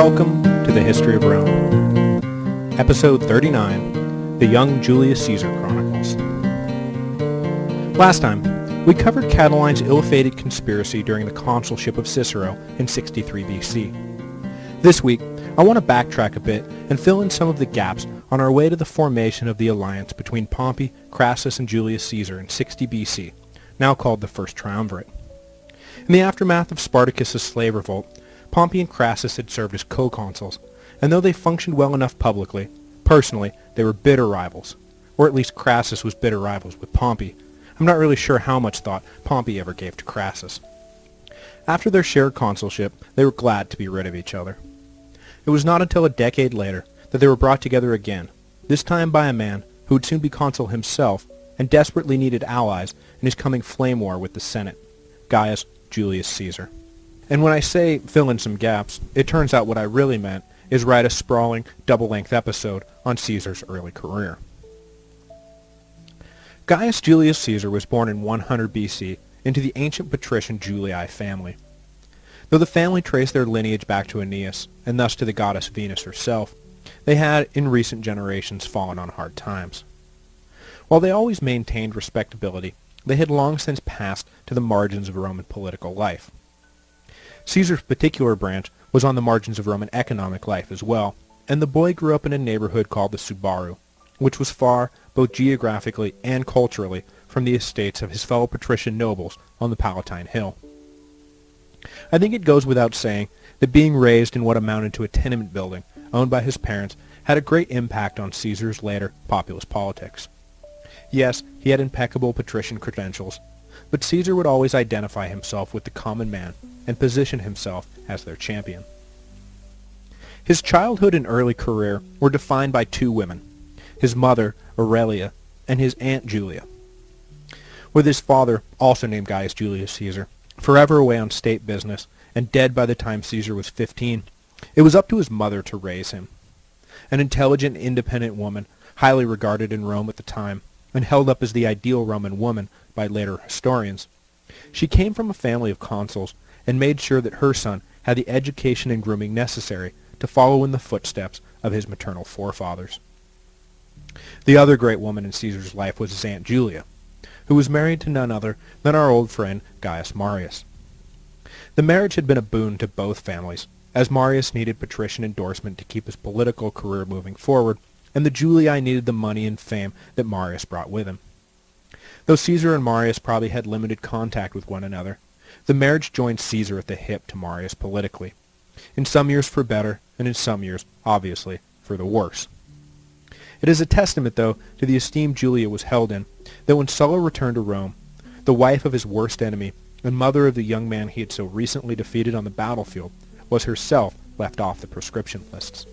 Welcome to the History of Rome. Episode 39, The Young Julius Caesar Chronicles. Last time, we covered Catiline's ill-fated conspiracy during the consulship of Cicero in 63 BC. This week, I want to backtrack a bit and fill in some of the gaps on our way to the formation of the alliance between Pompey, Crassus, and Julius Caesar in 60 BC, now called the First Triumvirate. In the aftermath of Spartacus's slave revolt, Pompey and Crassus had served as co-consuls, and though they functioned well enough publicly, personally they were bitter rivals, or at least Crassus was bitter rivals with Pompey. I'm not really sure how much thought Pompey ever gave to Crassus. After their shared consulship, they were glad to be rid of each other. It was not until a decade later that they were brought together again, this time by a man who would soon be consul himself and desperately needed allies in his coming flame war with the Senate, Gaius Julius Caesar. And when I say fill in some gaps, it turns out what I really meant is write a sprawling, double-length episode on Caesar's early career. Gaius Julius Caesar was born in 100 BC into the ancient patrician Julii family. Though the family traced their lineage back to Aeneas, and thus to the goddess Venus herself, they had, in recent generations, fallen on hard times. While they always maintained respectability, they had long since passed to the margins of Roman political life. Caesar's particular branch was on the margins of Roman economic life as well, and the boy grew up in a neighborhood called the Subaru, which was far, both geographically and culturally, from the estates of his fellow patrician nobles on the Palatine Hill. I think it goes without saying that being raised in what amounted to a tenement building owned by his parents had a great impact on Caesar's later populist politics. Yes, he had impeccable patrician credentials, but Caesar would always identify himself with the common man and position himself as their champion. His childhood and early career were defined by two women, his mother, Aurelia, and his aunt Julia. With his father, also named Gaius Julius Caesar, forever away on state business and dead by the time Caesar was 15, it was up to his mother to raise him. An intelligent, independent woman, highly regarded in Rome at the time, and held up as the ideal Roman woman by later historians. She came from a family of consuls and made sure that her son had the education and grooming necessary to follow in the footsteps of his maternal forefathers. The other great woman in Caesar's life was his Aunt Julia, who was married to none other than our old friend Gaius Marius. The marriage had been a boon to both families, as Marius needed patrician endorsement to keep his political career moving forward, and the Julii needed the money and fame that Marius brought with him. Though Caesar and Marius probably had limited contact with one another, the marriage joined Caesar at the hip to Marius politically, in some years for better, and in some years, obviously, for the worse. It is a testament, though, to the esteem Julia was held in, that when Sulla returned to Rome, the wife of his worst enemy, and mother of the young man he had so recently defeated on the battlefield, was herself left off the proscription lists.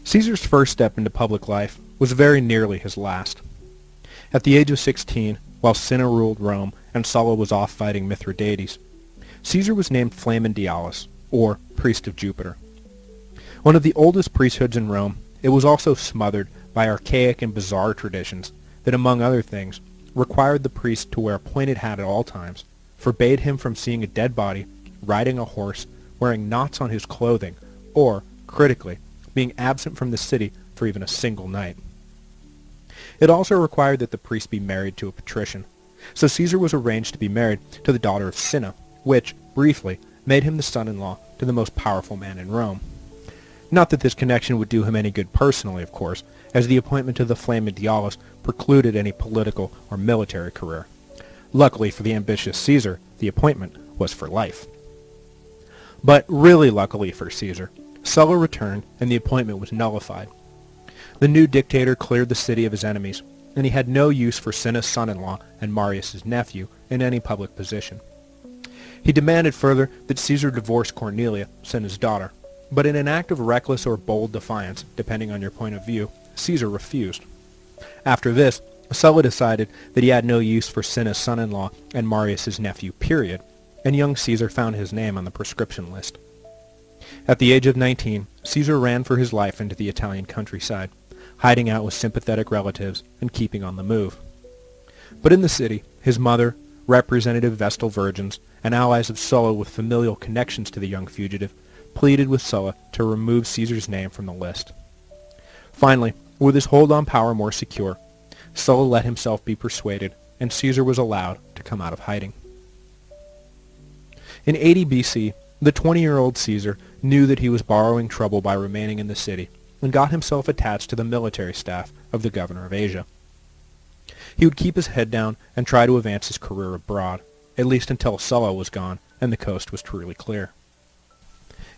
Caesar's first step into public life was very nearly his last. At the age of 16, while Cinna ruled Rome and Sulla was off fighting Mithridates, Caesar was named Flamen Dialis, or Priest of Jupiter. One of the oldest priesthoods in Rome, it was also smothered by archaic and bizarre traditions that, among other things, required the priest to wear a pointed hat at all times, forbade him from seeing a dead body, riding a horse, wearing knots on his clothing, or, critically, being absent from the city for even a single night. It also required that the priest be married to a patrician, so Caesar was arranged to be married to the daughter of Cinna, which, briefly, made him the son-in-law to the most powerful man in Rome. Not that this connection would do him any good personally, of course, as the appointment to the Flamen Dialis precluded any political or military career. Luckily for the ambitious Caesar, the appointment was for life. But really luckily for Caesar, Sulla returned and the appointment was nullified. The new dictator cleared the city of his enemies, and he had no use for Cinna's son-in-law and Marius's nephew in any public position. He demanded further that Caesar divorce Cornelia, Cinna's daughter, but in an act of reckless or bold defiance, depending on your point of view, Caesar refused. After this, Sulla decided that he had no use for Cinna's son-in-law and Marius's nephew, period, and young Caesar found his name on the proscription list. At the age of 19, Caesar ran for his life into the Italian countryside, hiding out with sympathetic relatives and keeping on the move. But in the city, his mother, representative Vestal virgins, and allies of Sulla with familial connections to the young fugitive, pleaded with Sulla to remove Caesar's name from the list. Finally, with his hold on power more secure, Sulla let himself be persuaded, and Caesar was allowed to come out of hiding. In 80 BC, the 20-year-old Caesar knew that he was borrowing trouble by remaining in the city, and got himself attached to the military staff of the governor of Asia. He would keep his head down and try to advance his career abroad, at least until Sulla was gone and the coast was truly clear.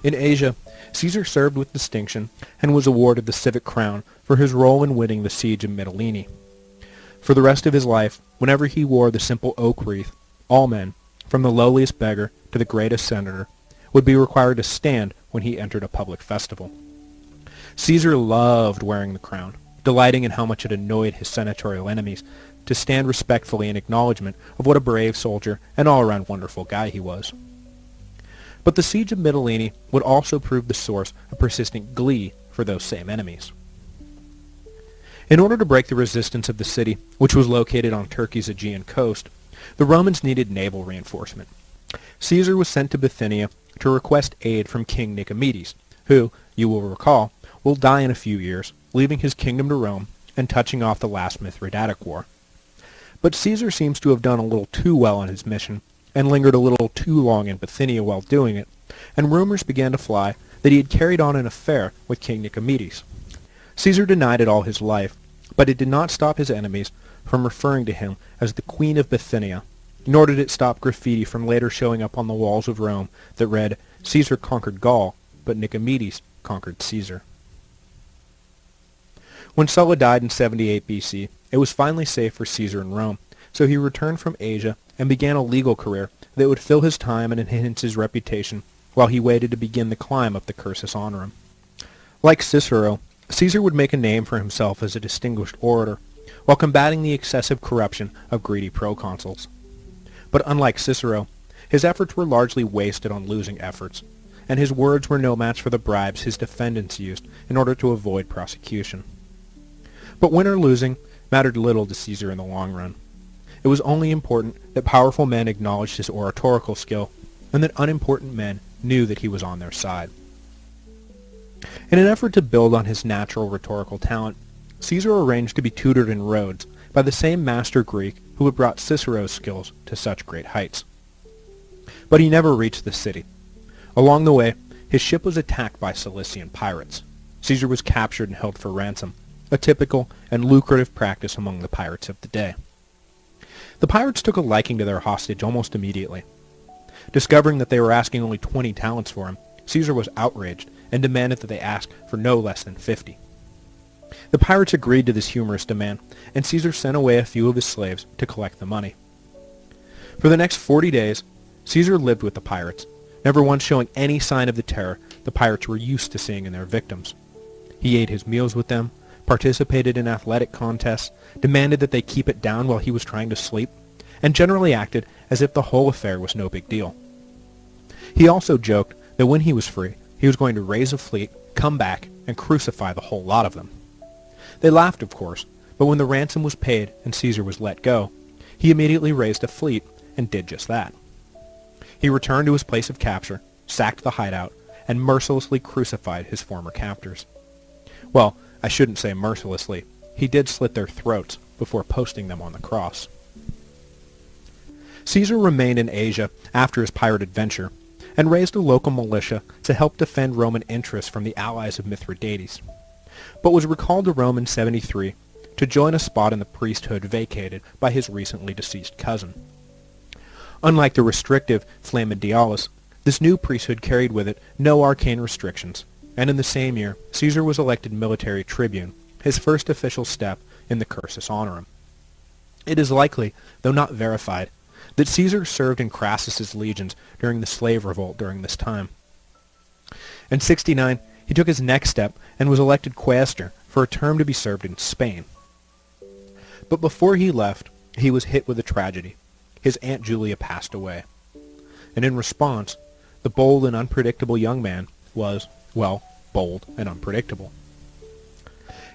In Asia, Caesar served with distinction and was awarded the civic crown for his role in winning the siege of Mytilene. For the rest of his life, whenever he wore the simple oak wreath, all men, from the lowliest beggar to the greatest senator, would be required to stand when he entered a public festival. Caesar loved wearing the crown, delighting in how much it annoyed his senatorial enemies to stand respectfully in acknowledgment of what a brave soldier and all-around wonderful guy he was. But the siege of Mytilene would also prove the source of persistent glee for those same enemies. In order to break the resistance of the city, which was located on Turkey's Aegean coast, the Romans needed naval reinforcement. Caesar was sent to Bithynia to request aid from King Nicomedes, who, you will recall, will die in a few years, leaving his kingdom to Rome and touching off the last Mithridatic War. But Caesar seems to have done a little too well on his mission, and lingered a little too long in Bithynia while doing it, and rumors began to fly that he had carried on an affair with King Nicomedes. Caesar denied it all his life, but it did not stop his enemies from referring to him as the Queen of Bithynia, nor did it stop graffiti from later showing up on the walls of Rome that read, "Caesar conquered Gaul, but Nicomedes conquered Caesar." When Sulla died in 78 BC, it was finally safe for Caesar in Rome, so he returned from Asia and began a legal career that would fill his time and enhance his reputation while he waited to begin the climb up the cursus honorum. Like Cicero, Caesar would make a name for himself as a distinguished orator, while combating the excessive corruption of greedy proconsuls. But unlike Cicero, his efforts were largely wasted on losing efforts, and his words were no match for the bribes his defendants used in order to avoid prosecution. But win or losing mattered little to Caesar in the long run. It was only important that powerful men acknowledged his oratorical skill, and that unimportant men knew that he was on their side. In an effort to build on his natural rhetorical talent, Caesar arranged to be tutored in Rhodes by the same master Greek who had brought Cicero's skills to such great heights. But he never reached the city. Along the way, his ship was attacked by Cilician pirates. Caesar was captured and held for ransom, a typical and lucrative practice among the pirates of the day. The pirates took a liking to their hostage almost immediately. Discovering that they were asking only 20 talents for him, Caesar was outraged and demanded that they ask for no less than 50. The pirates agreed to this humorous demand, and Caesar sent away a few of his slaves to collect the money. For the next 40 days, Caesar lived with the pirates, never once showing any sign of the terror the pirates were used to seeing in their victims. He ate his meals with them, participated in athletic contests, demanded that they keep it down while he was trying to sleep, and generally acted as if the whole affair was no big deal. He also joked that when he was free, he was going to raise a fleet, come back, and crucify the whole lot of them. They laughed, of course, but when the ransom was paid and Caesar was let go, he immediately raised a fleet and did just that. He returned to his place of capture, sacked the hideout, and mercilessly crucified his former captors. Well, I shouldn't say mercilessly. He did slit their throats before posting them on the cross. Caesar remained in Asia after his pirate adventure, and raised a local militia to help defend Roman interests from the allies of Mithridates, but was recalled to Rome in 73 to join a spot in the priesthood vacated by his recently deceased cousin. Unlike the restrictive Flamma Dialis, this new priesthood carried with it no arcane restrictions, and in the same year Caesar was elected military tribune, his first official step in the cursus honorum. It is likely, though not verified, that Caesar served in Crassus's legions during the slave revolt during this time. In 69, he took his next step and was elected quaestor for a term to be served in Spain. But before he left, he was hit with a tragedy. His Aunt Julia passed away. And in response, the bold and unpredictable young man was, well, bold and unpredictable.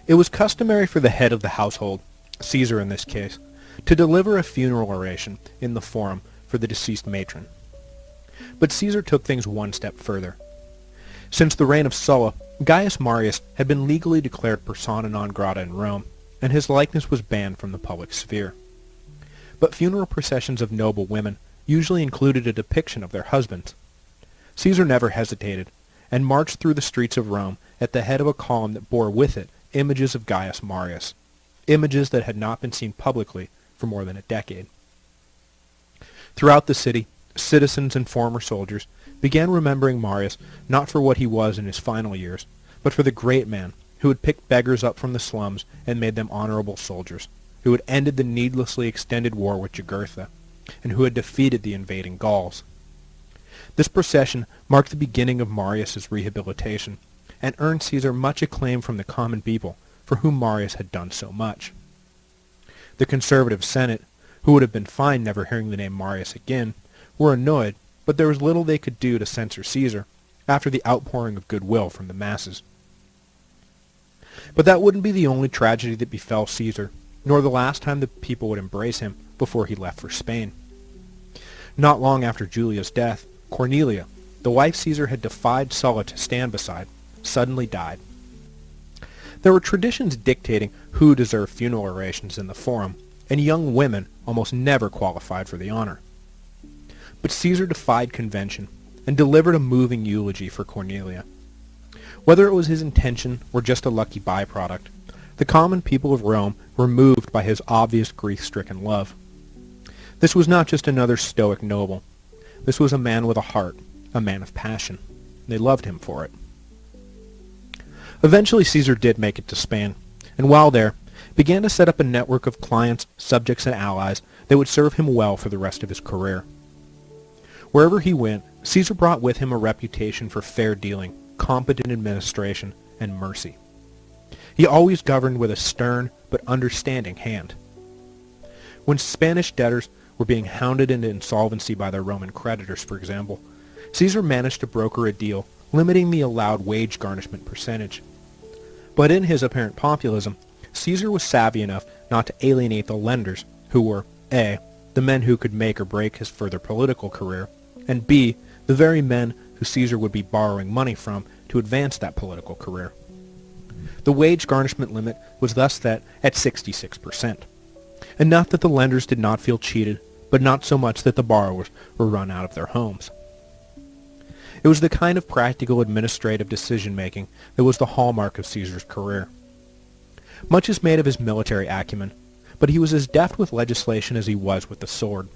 It was customary for the head of the household, Caesar in this case, to deliver a funeral oration in the forum for the deceased matron. But Caesar took things one step further. Since the reign of Sulla, Gaius Marius had been legally declared persona non grata in Rome, and his likeness was banned from the public sphere. But funeral processions of noble women usually included a depiction of their husbands. Caesar never hesitated, and marched through the streets of Rome at the head of a column that bore with it images of Gaius Marius, images that had not been seen publicly for more than a decade. Throughout the city, citizens and former soldiers began remembering Marius not for what he was in his final years, but for the great man who had picked beggars up from the slums and made them honorable soldiers, who had ended the needlessly extended war with Jugurtha, and who had defeated the invading Gauls. This procession marked the beginning of Marius's rehabilitation, and earned Caesar much acclaim from the common people for whom Marius had done so much. The conservative Senate, who would have been fine never hearing the name Marius again, were annoyed, but there was little they could do to censor Caesar after the outpouring of goodwill from the masses. But that wouldn't be the only tragedy that befell Caesar, nor the last time the people would embrace him before he left for Spain. Not long after Julius' death, Cornelia, the wife Caesar had defied Sulla to stand beside, suddenly died. There were traditions dictating who deserved funeral orations in the forum, and young women almost never qualified for the honor. But Caesar defied convention and delivered a moving eulogy for Cornelia. Whether it was his intention or just a lucky byproduct, the common people of Rome were moved by his obvious grief-stricken love. This was not just another stoic noble. This was a man with a heart, a man of passion. They loved him for it. Eventually Caesar did make it to Spain, and while there, began to set up a network of clients, subjects, and allies that would serve him well for the rest of his career. Wherever he went, Caesar brought with him a reputation for fair dealing, competent administration, and mercy. He always governed with a stern but understanding hand. When Spanish debtors were being hounded into insolvency by their Roman creditors, for example, Caesar managed to broker a deal limiting the allowed wage garnishment percentage. But in his apparent populism, Caesar was savvy enough not to alienate the lenders, who were A, the men who could make or break his further political career, and B, the very men who Caesar would be borrowing money from to advance that political career. The wage garnishment limit was thus set at 66%, enough that the lenders did not feel cheated, but not so much that the borrowers were run out of their homes. It was the kind of practical administrative decision-making that was the hallmark of Caesar's career. Much is made of his military acumen, but he was as deft with legislation as he was with the sword.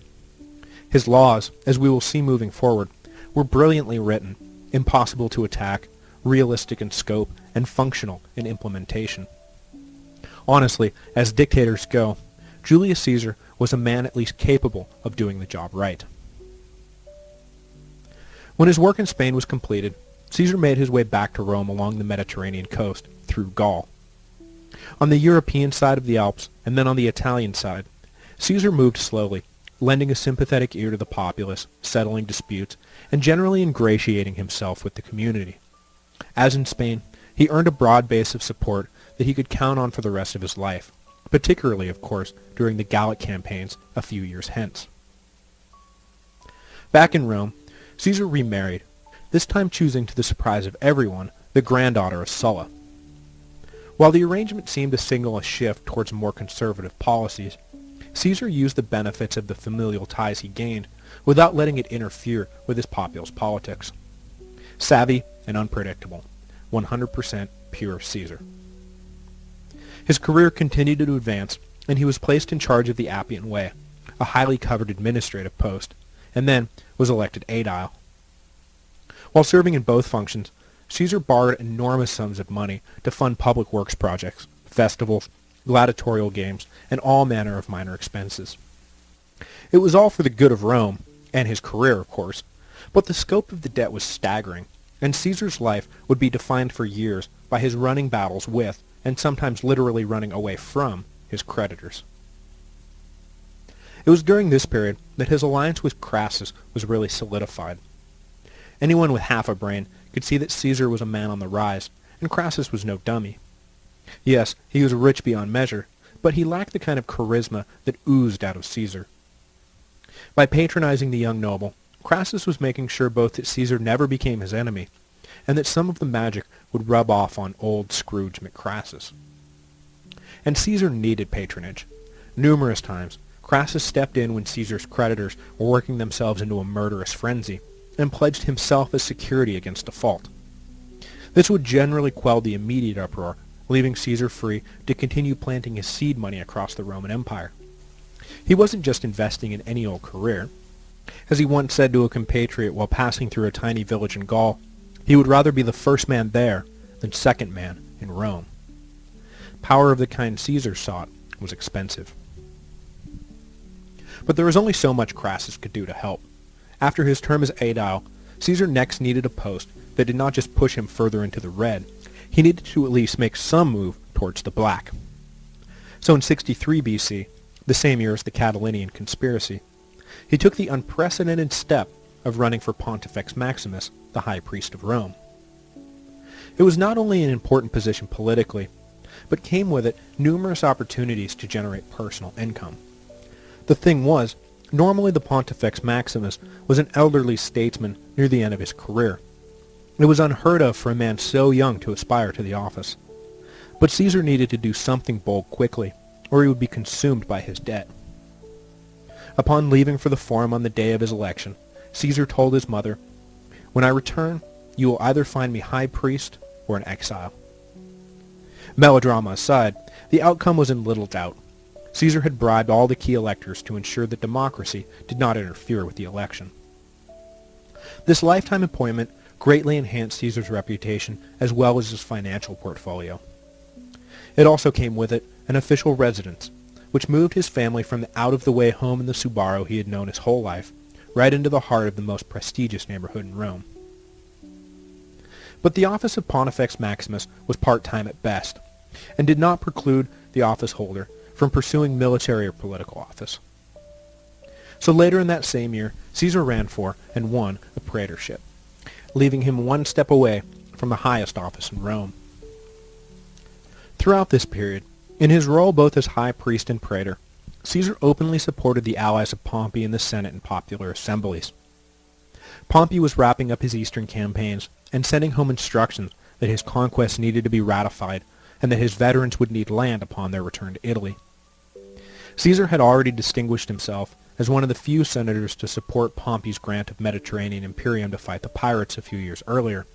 His laws, as we will see moving forward, were brilliantly written, impossible to attack, realistic in scope, and functional in implementation. Honestly, as dictators go, Julius Caesar was a man at least capable of doing the job right. When his work in Spain was completed, Caesar made his way back to Rome along the Mediterranean coast, through Gaul. On the European side of the Alps, and then on the Italian side, Caesar moved slowly, lending a sympathetic ear to the populace, settling disputes, and generally ingratiating himself with the community. As in Spain, he earned a broad base of support that he could count on for the rest of his life, particularly, of course, during the Gallic campaigns a few years hence. Back in Rome, Caesar remarried, this time choosing to the surprise of everyone, the granddaughter of Sulla. While the arrangement seemed to signal a shift towards more conservative policies, Caesar used the benefits of the familial ties he gained without letting it interfere with his populace politics. Savvy and unpredictable, 100% pure Caesar. His career continued to advance, and he was placed in charge of the Appian Way, a highly coveted administrative post, and then was elected aedile. While serving in both functions, Caesar borrowed enormous sums of money to fund public works projects, festivals, gladiatorial games, and all manner of minor expenses. It was all for the good of Rome, and his career, of course, but the scope of the debt was staggering, and Caesar's life would be defined for years by his running battles with, and sometimes literally running away from, his creditors. It was during this period that his alliance with Crassus was really solidified. Anyone with half a brain could see that Caesar was a man on the rise, and Crassus was no dummy. Yes, he was rich beyond measure, but he lacked the kind of charisma that oozed out of Caesar. By patronizing the young noble, Crassus was making sure both that Caesar never became his enemy, and that some of the magic would rub off on old Scrooge McCrassus. And Caesar needed patronage. Numerous times, Crassus stepped in when Caesar's creditors were working themselves into a murderous frenzy, and pledged himself as security against default. This would generally quell the immediate uproar, leaving Caesar free to continue planting his seed money across the Roman Empire. He wasn't just investing in any old career. As he once said to a compatriot while passing through a tiny village in Gaul, he would rather be the first man there than second man in Rome. Power of the kind Caesar sought was expensive. But there was only so much Crassus could do to help. After his term as aedile, Caesar next needed a post that did not just push him further into the red. He needed to at least make some move towards the black. So in 63 BC, the same year as the Catiline conspiracy, he took the unprecedented step of running for Pontifex Maximus, the high priest of Rome. It was not only an important position politically, but came with it numerous opportunities to generate personal income. The thing was, normally the Pontifex Maximus was an elderly statesman near the end of his career. It was unheard of for a man so young to aspire to the office. But Caesar needed to do something bold quickly, or he would be consumed by his debt. Upon leaving for the forum on the day of his election, Caesar told his mother, "When I return, you will either find me high priest or in exile." Melodrama aside, the outcome was in little doubt. Caesar had bribed all the key electors to ensure that democracy did not interfere with the election. This lifetime appointment greatly enhanced Caesar's reputation as well as his financial portfolio. It also came with it an official residence, which moved his family from the out-of-the-way home in the Subaro he had known his whole life, right into the heart of the most prestigious neighborhood in Rome. But the office of Pontifex Maximus was part-time at best, and did not preclude the office holder from pursuing military or political office. So later in that same year, Caesar ran for and won a praetorship, leaving him one step away from the highest office in Rome. Throughout this period, in his role both as high priest and praetor, Caesar openly supported the allies of Pompey in the Senate and popular assemblies. Pompey was wrapping up his eastern campaigns and sending home instructions that his conquests needed to be ratified and that his veterans would need land upon their return to Italy. Caesar had already distinguished himself as one of the few senators to support Pompey's grant of Mediterranean Imperium to fight the pirates a few years earlier,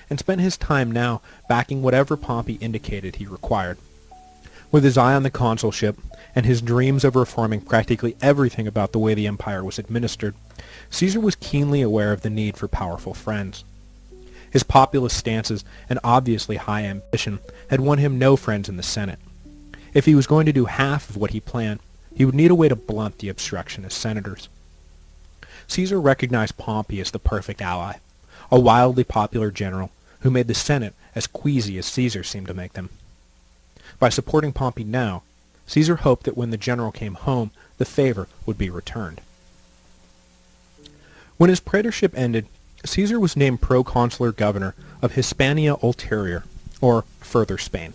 and spent his time now backing whatever Pompey indicated he required. With his eye on the consulship, and his dreams of reforming practically everything about the way the empire was administered, Caesar was keenly aware of the need for powerful friends. His populist stances and obviously high ambition had won him no friends in the Senate. If he was going to do half of what he planned, he would need a way to blunt the obstructionist senators. Caesar recognized Pompey as the perfect ally, a wildly popular general who made the Senate as queasy as Caesar seemed to make them. By supporting Pompey now, Caesar hoped that when the general came home, the favor would be returned. When his praetorship ended, Caesar was named proconsular governor of Hispania Ulterior, or Further Spain,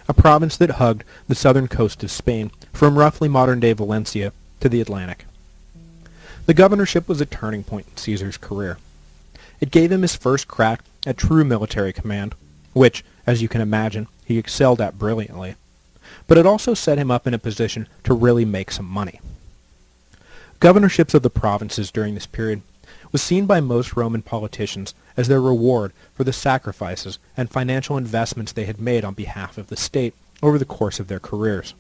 a province that hugged the southern coast of Spain from roughly modern-day Valencia to the Atlantic. The governorship was a turning point in Caesar's career. It gave him his first crack at true military command, which, as you can imagine, he excelled at brilliantly. But it also set him up in a position to really make some money. Governorships of the provinces during this period was seen by most Roman politicians as their reward for the sacrifices and financial investments they had made on behalf of the state over the course of their careers.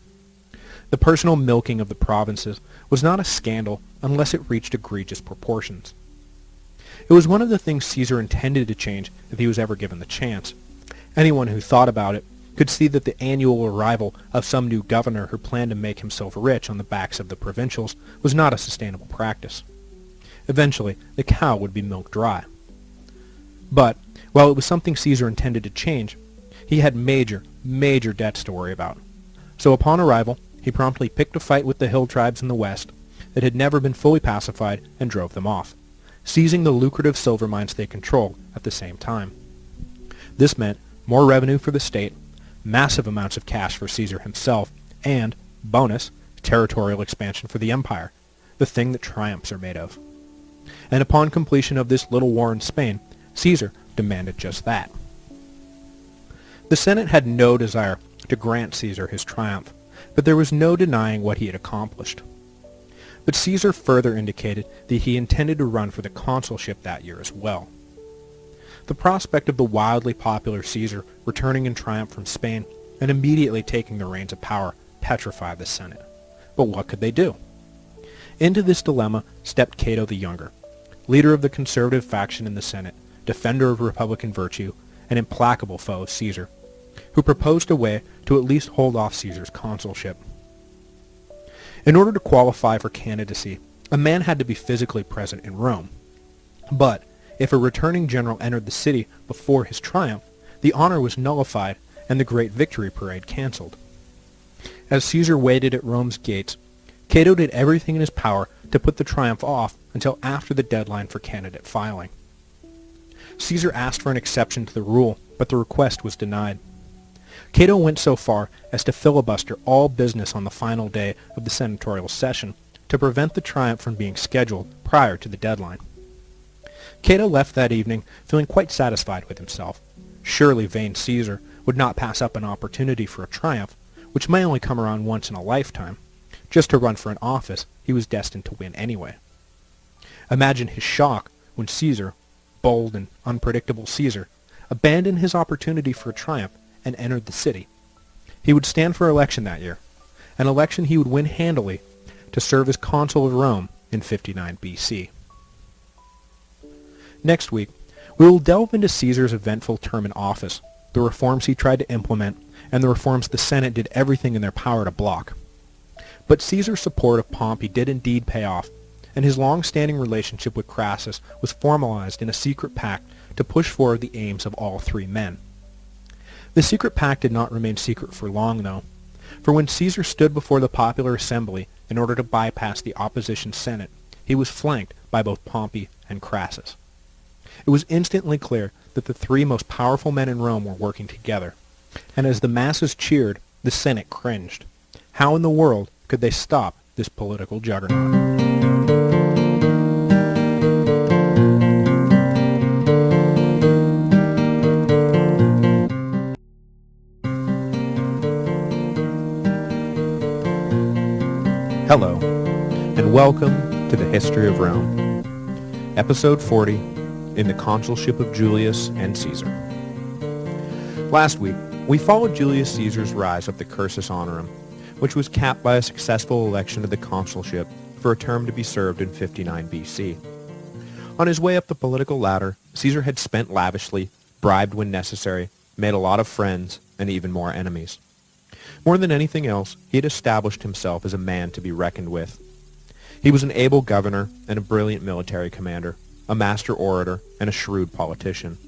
The personal milking of the provinces was not a scandal unless it reached egregious proportions. It was one of the things Caesar intended to change if he was ever given the chance. Anyone who thought about it could see that the annual arrival of some new governor who planned to make himself rich on the backs of the provincials was not a sustainable practice. Eventually, the cow would be milked dry. But, while it was something Caesar intended to change, he had major debts to worry about. So upon arrival, he promptly picked a fight with the hill tribes in the west that had never been fully pacified and drove them off, seizing the lucrative silver mines they controlled at the same time. This meant more revenue for the state, massive amounts of cash for Caesar himself, and, bonus, territorial expansion for the empire, the thing that triumphs are made of. And upon completion of this little war in Spain, Caesar demanded just that. The Senate had no desire to grant Caesar his triumph, but there was no denying what he had accomplished. But Caesar further indicated that he intended to run for the consulship that year as well. The prospect of the wildly popular Caesar returning in triumph from Spain and immediately taking the reins of power petrified the Senate. But what could they do? Into this dilemma stepped Cato the Younger, leader of the conservative faction in the Senate, defender of Republican virtue, and implacable foe of Caesar, who proposed a way to at least hold off Caesar's consulship. In order to qualify for candidacy, a man had to be physically present in Rome. But if a returning general entered the city before his triumph, the honor was nullified and the great victory parade cancelled. As Caesar waited at Rome's gates, Cato did everything in his power to put the triumph off until after the deadline for candidate filing. Caesar asked for an exception to the rule, but the request was denied. Cato went so far as to filibuster all business on the final day of the senatorial session to prevent the triumph from being scheduled prior to the deadline. Cato left that evening feeling quite satisfied with himself. Surely vain Caesar would not pass up an opportunity for a triumph, which may only come around once in a lifetime, just to run for an office he was destined to win anyway. Imagine his shock when Caesar, bold and unpredictable Caesar, abandoned his opportunity for a triumph and entered the city. He would stand for election that year, an election he would win handily to serve as consul of Rome in 59 BC. Next week, we will delve into Caesar's eventful term in office, the reforms he tried to implement, and the reforms the Senate did everything in their power to block. But Caesar's support of Pompey did indeed pay off, and his long-standing relationship with Crassus was formalized in a secret pact to push forward the aims of all three men. The secret pact did not remain secret for long, though, for when Caesar stood before the popular assembly in order to bypass the opposition Senate, he was flanked by both Pompey and Crassus. It was instantly clear that the three most powerful men in Rome were working together, and as the masses cheered, the Senate cringed. How in the world could they stop this political juggernaut? Hello, and welcome to the History of Rome, Episode 40, in the Consulship of Julius and Caesar. Last week, we followed Julius Caesar's rise up the cursus honorum, which was capped by a successful election to the consulship for a term to be served in 59 BC. On his way up the political ladder, Caesar had spent lavishly, bribed when necessary, made a lot of friends, and even more enemies. More than anything else, he had established himself as a man to be reckoned with. He was an able governor and a brilliant military commander, a master orator, and a shrewd politician.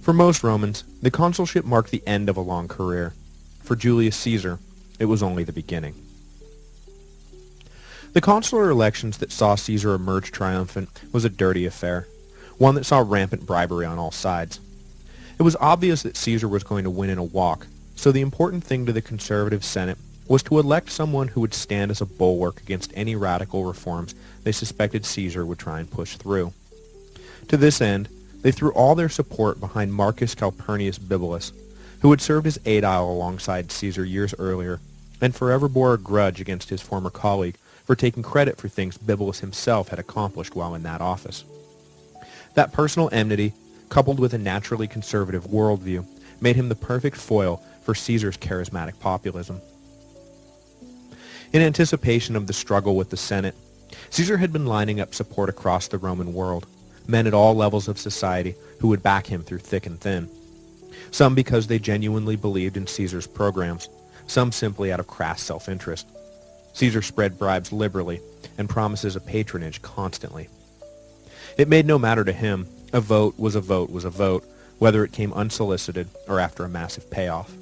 For most Romans, the consulship marked the end of a long career. For Julius Caesar, it was only the beginning. The consular elections that saw Caesar emerge triumphant was a dirty affair, one that saw rampant bribery on all sides. It was obvious that Caesar was going to win in a walk, so the important thing to the conservative Senate was to elect someone who would stand as a bulwark against any radical reforms they suspected Caesar would try and push through. To this end, they threw all their support behind Marcus Calpurnius Bibulus, who had served as aedile alongside Caesar years earlier, and forever bore a grudge against his former colleague for taking credit for things Bibulus himself had accomplished while in that office. That personal enmity, coupled with a naturally conservative worldview, made him the perfect foil for Caesar's charismatic populism. In anticipation of the struggle with the Senate, Caesar had been lining up support across the Roman world, men at all levels of society who would back him through thick and thin. Some because they genuinely believed in Caesar's programs, some simply out of crass self-interest. Caesar spread bribes liberally and promises of patronage constantly. It made no matter to him. A vote was a vote was a vote, whether it came unsolicited or after a massive payoff.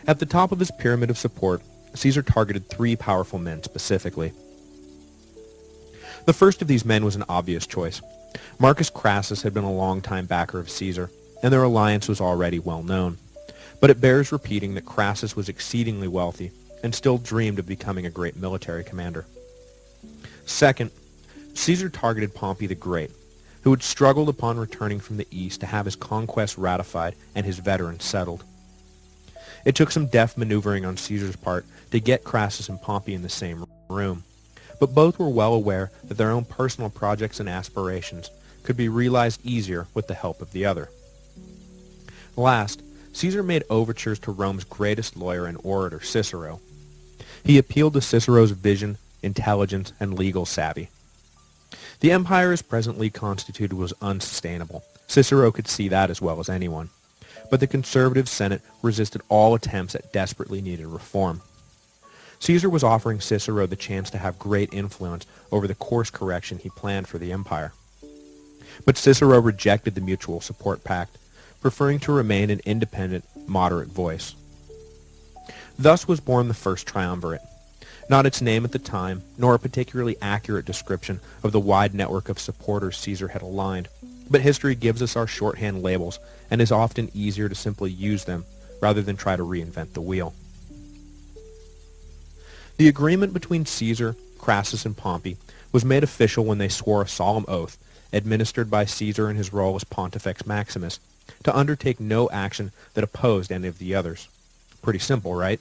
At the top of his pyramid of support, Caesar targeted three powerful men specifically. The first of these men was an obvious choice. Marcus Crassus had been a long-time backer of Caesar, and their alliance was already well known. But it bears repeating that Crassus was exceedingly wealthy and still dreamed of becoming a great military commander. Second, Caesar targeted Pompey the Great, who had struggled upon returning from the east to have his conquests ratified and his veterans settled. It took some deft maneuvering on Caesar's part to get Crassus and Pompey in the same room, but both were well aware that their own personal projects and aspirations could be realized easier with the help of the other. Last, Caesar made overtures to Rome's greatest lawyer and orator, Cicero. He appealed to Cicero's vision, intelligence, and legal savvy. The empire as presently constituted was unsustainable. Cicero could see that as well as anyone. But the conservative Senate resisted all attempts at desperately needed reform. Caesar was offering Cicero the chance to have great influence over the course correction he planned for the empire. But Cicero rejected the mutual support pact, preferring to remain an independent, moderate voice. Thus was born the First Triumvirate. Not its name at the time, nor a particularly accurate description of the wide network of supporters Caesar had aligned, but history gives us our shorthand labels and is often easier to simply use them rather than try to reinvent the wheel. The agreement between Caesar, Crassus, and Pompey was made official when they swore a solemn oath, administered by Caesar in his role as Pontifex Maximus, to undertake no action that opposed any of the others. Pretty simple, right?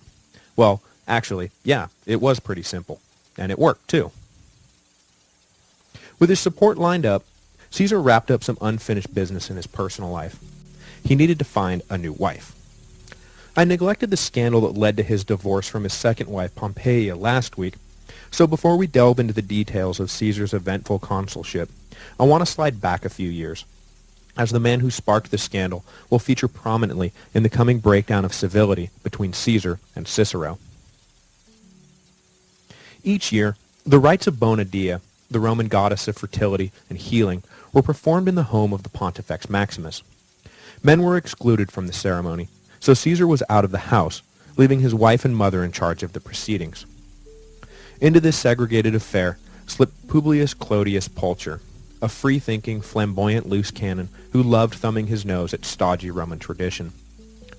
Well, actually, yeah, it was pretty simple. And it worked, too. With his support lined up, Caesar wrapped up some unfinished business in his personal life. He needed to find a new wife. I neglected the scandal that led to his divorce from his second wife, Pompeia, last week, so before we delve into the details of Caesar's eventful consulship, I want to slide back a few years, as the man who sparked the scandal will feature prominently in the coming breakdown of civility between Caesar and Cicero. Each year, the rites of Bona Dea, the Roman goddess of fertility and healing, were performed in the home of the Pontifex Maximus. Men were excluded from the ceremony, so Caesar was out of the house, leaving his wife and mother in charge of the proceedings. Into this segregated affair slipped Publius Clodius Pulcher, a free-thinking, flamboyant loose cannon who loved thumbing his nose at stodgy Roman tradition.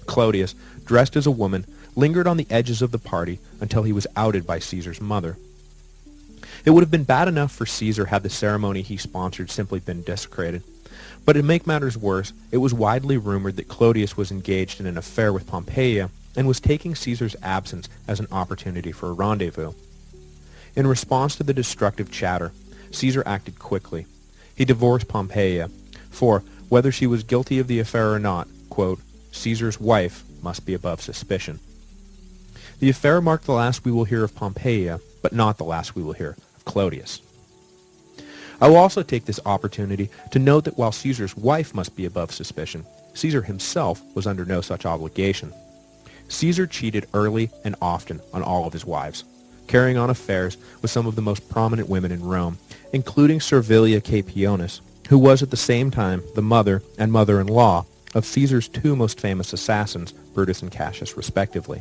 Clodius, dressed as a woman, lingered on the edges of the party until he was outed by Caesar's mother. It would have been bad enough for Caesar had the ceremony he sponsored simply been desecrated. But to make matters worse, it was widely rumored that Clodius was engaged in an affair with Pompeia and was taking Caesar's absence as an opportunity for a rendezvous. In response to the destructive chatter, Caesar acted quickly. He divorced Pompeia, for, whether she was guilty of the affair or not, quote, Caesar's wife must be above suspicion. The affair marked the last we will hear of Pompeia, but not the last we will hear of Clodius. I will also take this opportunity to note that while Caesar's wife must be above suspicion, Caesar himself was under no such obligation. Caesar cheated early and often on all of his wives, carrying on affairs with some of the most prominent women in Rome, including Servilia Caepionis, who was at the same time the mother and mother-in-law of Caesar's two most famous assassins, Brutus and Cassius, respectively.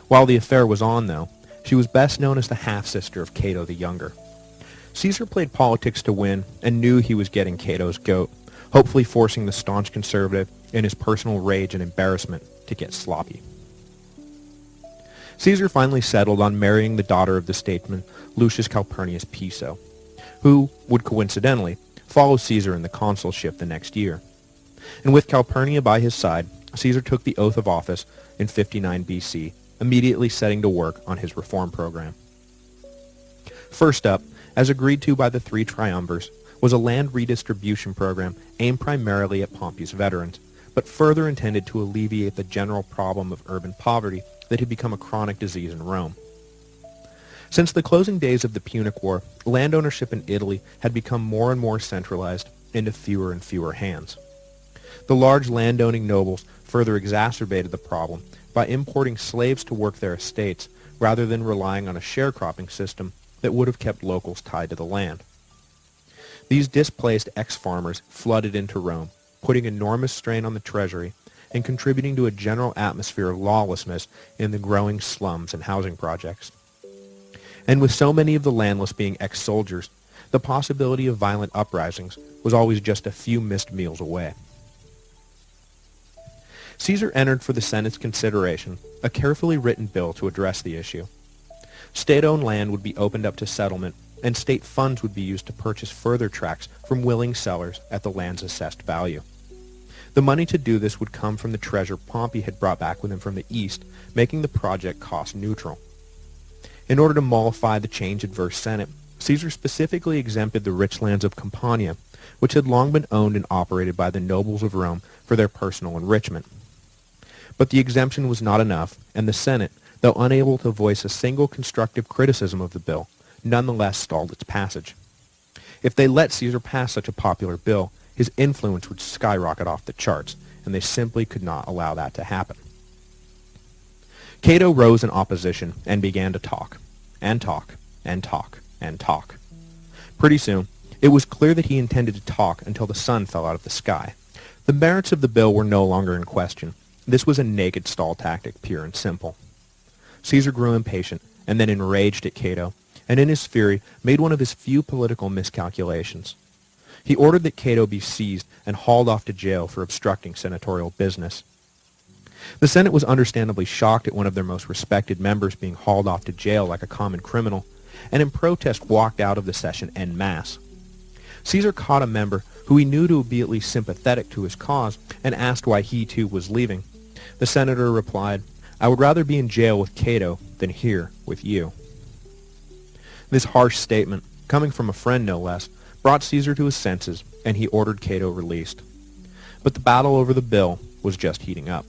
While the affair was on, though, she was best known as the half-sister of Cato the Younger. Caesar played politics to win and knew he was getting Cato's goat, hopefully forcing the staunch conservative, in his personal rage and embarrassment, to get sloppy. Caesar finally settled on marrying the daughter of the statesman Lucius Calpurnius Piso, who would coincidentally follow Caesar in the consulship the next year. And with Calpurnia by his side, Caesar took the oath of office in 59 BC, immediately setting to work on his reform program. First up, as agreed to by the three triumvirs, was a land redistribution program aimed primarily at Pompey's veterans, but further intended to alleviate the general problem of urban poverty that had become a chronic disease in Rome. Since the closing days of the Punic War, land ownership in Italy had become more and more centralized into fewer and fewer hands. The large landowning nobles further exacerbated the problem by importing slaves to work their estates rather than relying on a sharecropping system that would have kept locals tied to the land. These displaced ex-farmers flooded into Rome, putting enormous strain on the treasury and contributing to a general atmosphere of lawlessness in the growing slums and housing projects. And with so many of the landless being ex-soldiers, the possibility of violent uprisings was always just a few missed meals away. Caesar entered for the Senate's consideration a carefully written bill to address the issue. State-owned land would be opened up to settlement, and state funds would be used to purchase further tracts from willing sellers at the land's assessed value. The money to do this would come from the treasure Pompey had brought back with him from the east, making the project cost neutral. In order to mollify the change-adverse Senate, Caesar specifically exempted the rich lands of Campania, which had long been owned and operated by the nobles of Rome for their personal enrichment. But the exemption was not enough, and the Senate, though unable to voice a single constructive criticism of the bill, nonetheless stalled its passage. If they let Caesar pass such a popular bill, his influence would skyrocket off the charts, and they simply could not allow that to happen. Cato rose in opposition and began to talk, and talk, and talk, and talk. Pretty soon, it was clear that he intended to talk until the sun fell out of the sky. The merits of the bill were no longer in question. This was a naked stall tactic, pure and simple. Caesar grew impatient, and then enraged at Cato, and in his fury made one of his few political miscalculations. He ordered that Cato be seized and hauled off to jail for obstructing senatorial business. The Senate was understandably shocked at one of their most respected members being hauled off to jail like a common criminal, and in protest walked out of the session en masse. Caesar caught a member who he knew to be at least sympathetic to his cause and asked why he too was leaving. The senator replied, "I would rather be in jail with Cato than here with you." This harsh statement, coming from a friend no less, brought Caesar to his senses, and he ordered Cato released. But the battle over the bill was just heating up.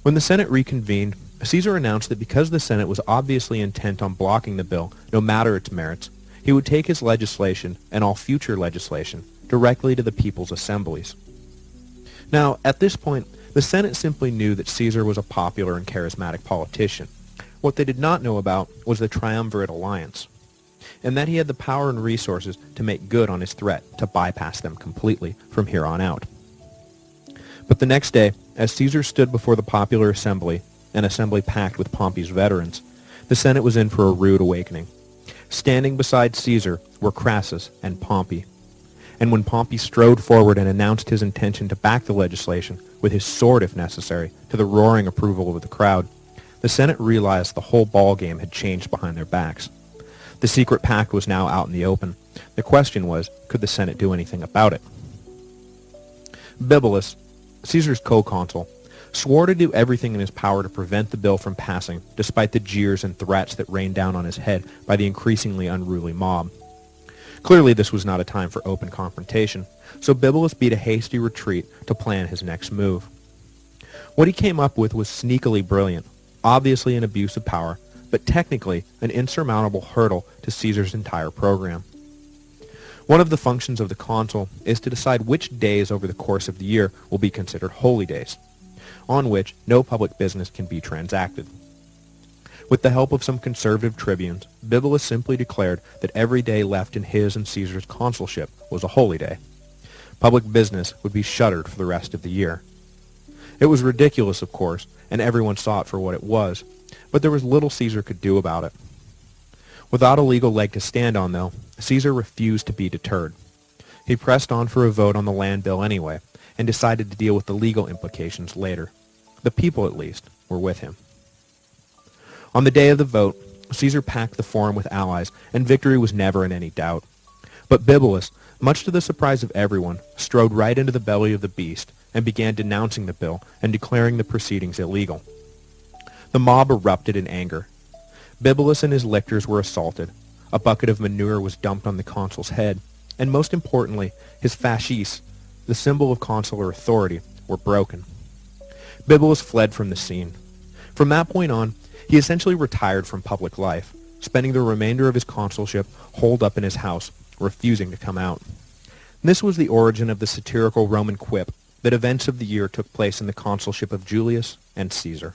When the Senate reconvened, Caesar announced that because the Senate was obviously intent on blocking the bill, no matter its merits, he would take his legislation, and all future legislation, directly to the people's assemblies. Now, at this point, the Senate simply knew that Caesar was a popular and charismatic politician. What they did not know about was the triumvirate alliance, and that he had the power and resources to make good on his threat to bypass them completely from here on out. But the next day, as Caesar stood before the popular assembly, an assembly packed with Pompey's veterans, the Senate was in for a rude awakening. Standing beside Caesar were Crassus and Pompey. And when Pompey strode forward and announced his intention to back the legislation, with his sword if necessary, to the roaring approval of the crowd, the Senate realized the whole ballgame had changed behind their backs. The secret pact was now out in the open. The question was, could the Senate do anything about it? Bibulus, Caesar's co-consul, swore to do everything in his power to prevent the bill from passing, despite the jeers and threats that rained down on his head by the increasingly unruly mob. Clearly this was not a time for open confrontation, so Bibulus beat a hasty retreat to plan his next move. What he came up with was sneakily brilliant, obviously an abuse of power, but technically an insurmountable hurdle to Caesar's entire program. One of the functions of the consul is to decide which days over the course of the year will be considered holy days, on which no public business can be transacted. With the help of some conservative tribunes, Bibulus simply declared that every day left in his and Caesar's consulship was a holy day. Public business would be shuttered for the rest of the year. It was ridiculous, of course, and everyone saw it for what it was, but there was little Caesar could do about it. Without a legal leg to stand on, though, Caesar refused to be deterred. He pressed on for a vote on the land bill anyway, and decided to deal with the legal implications later. The people, at least, were with him. On the day of the vote, Caesar packed the forum with allies, and victory was never in any doubt. But Bibulus, much to the surprise of everyone, strode right into the belly of the beast and began denouncing the bill and declaring the proceedings illegal. The mob erupted in anger. Bibulus and his lictors were assaulted. A bucket of manure was dumped on the consul's head, and most importantly, his fasces, the symbol of consular authority, were broken. Bibulus fled from the scene. From that point on, he essentially retired from public life, spending the remainder of his consulship holed up in his house, refusing to come out. This was the origin of the satirical Roman quip that events of the year took place in the consulship of Julius and Caesar.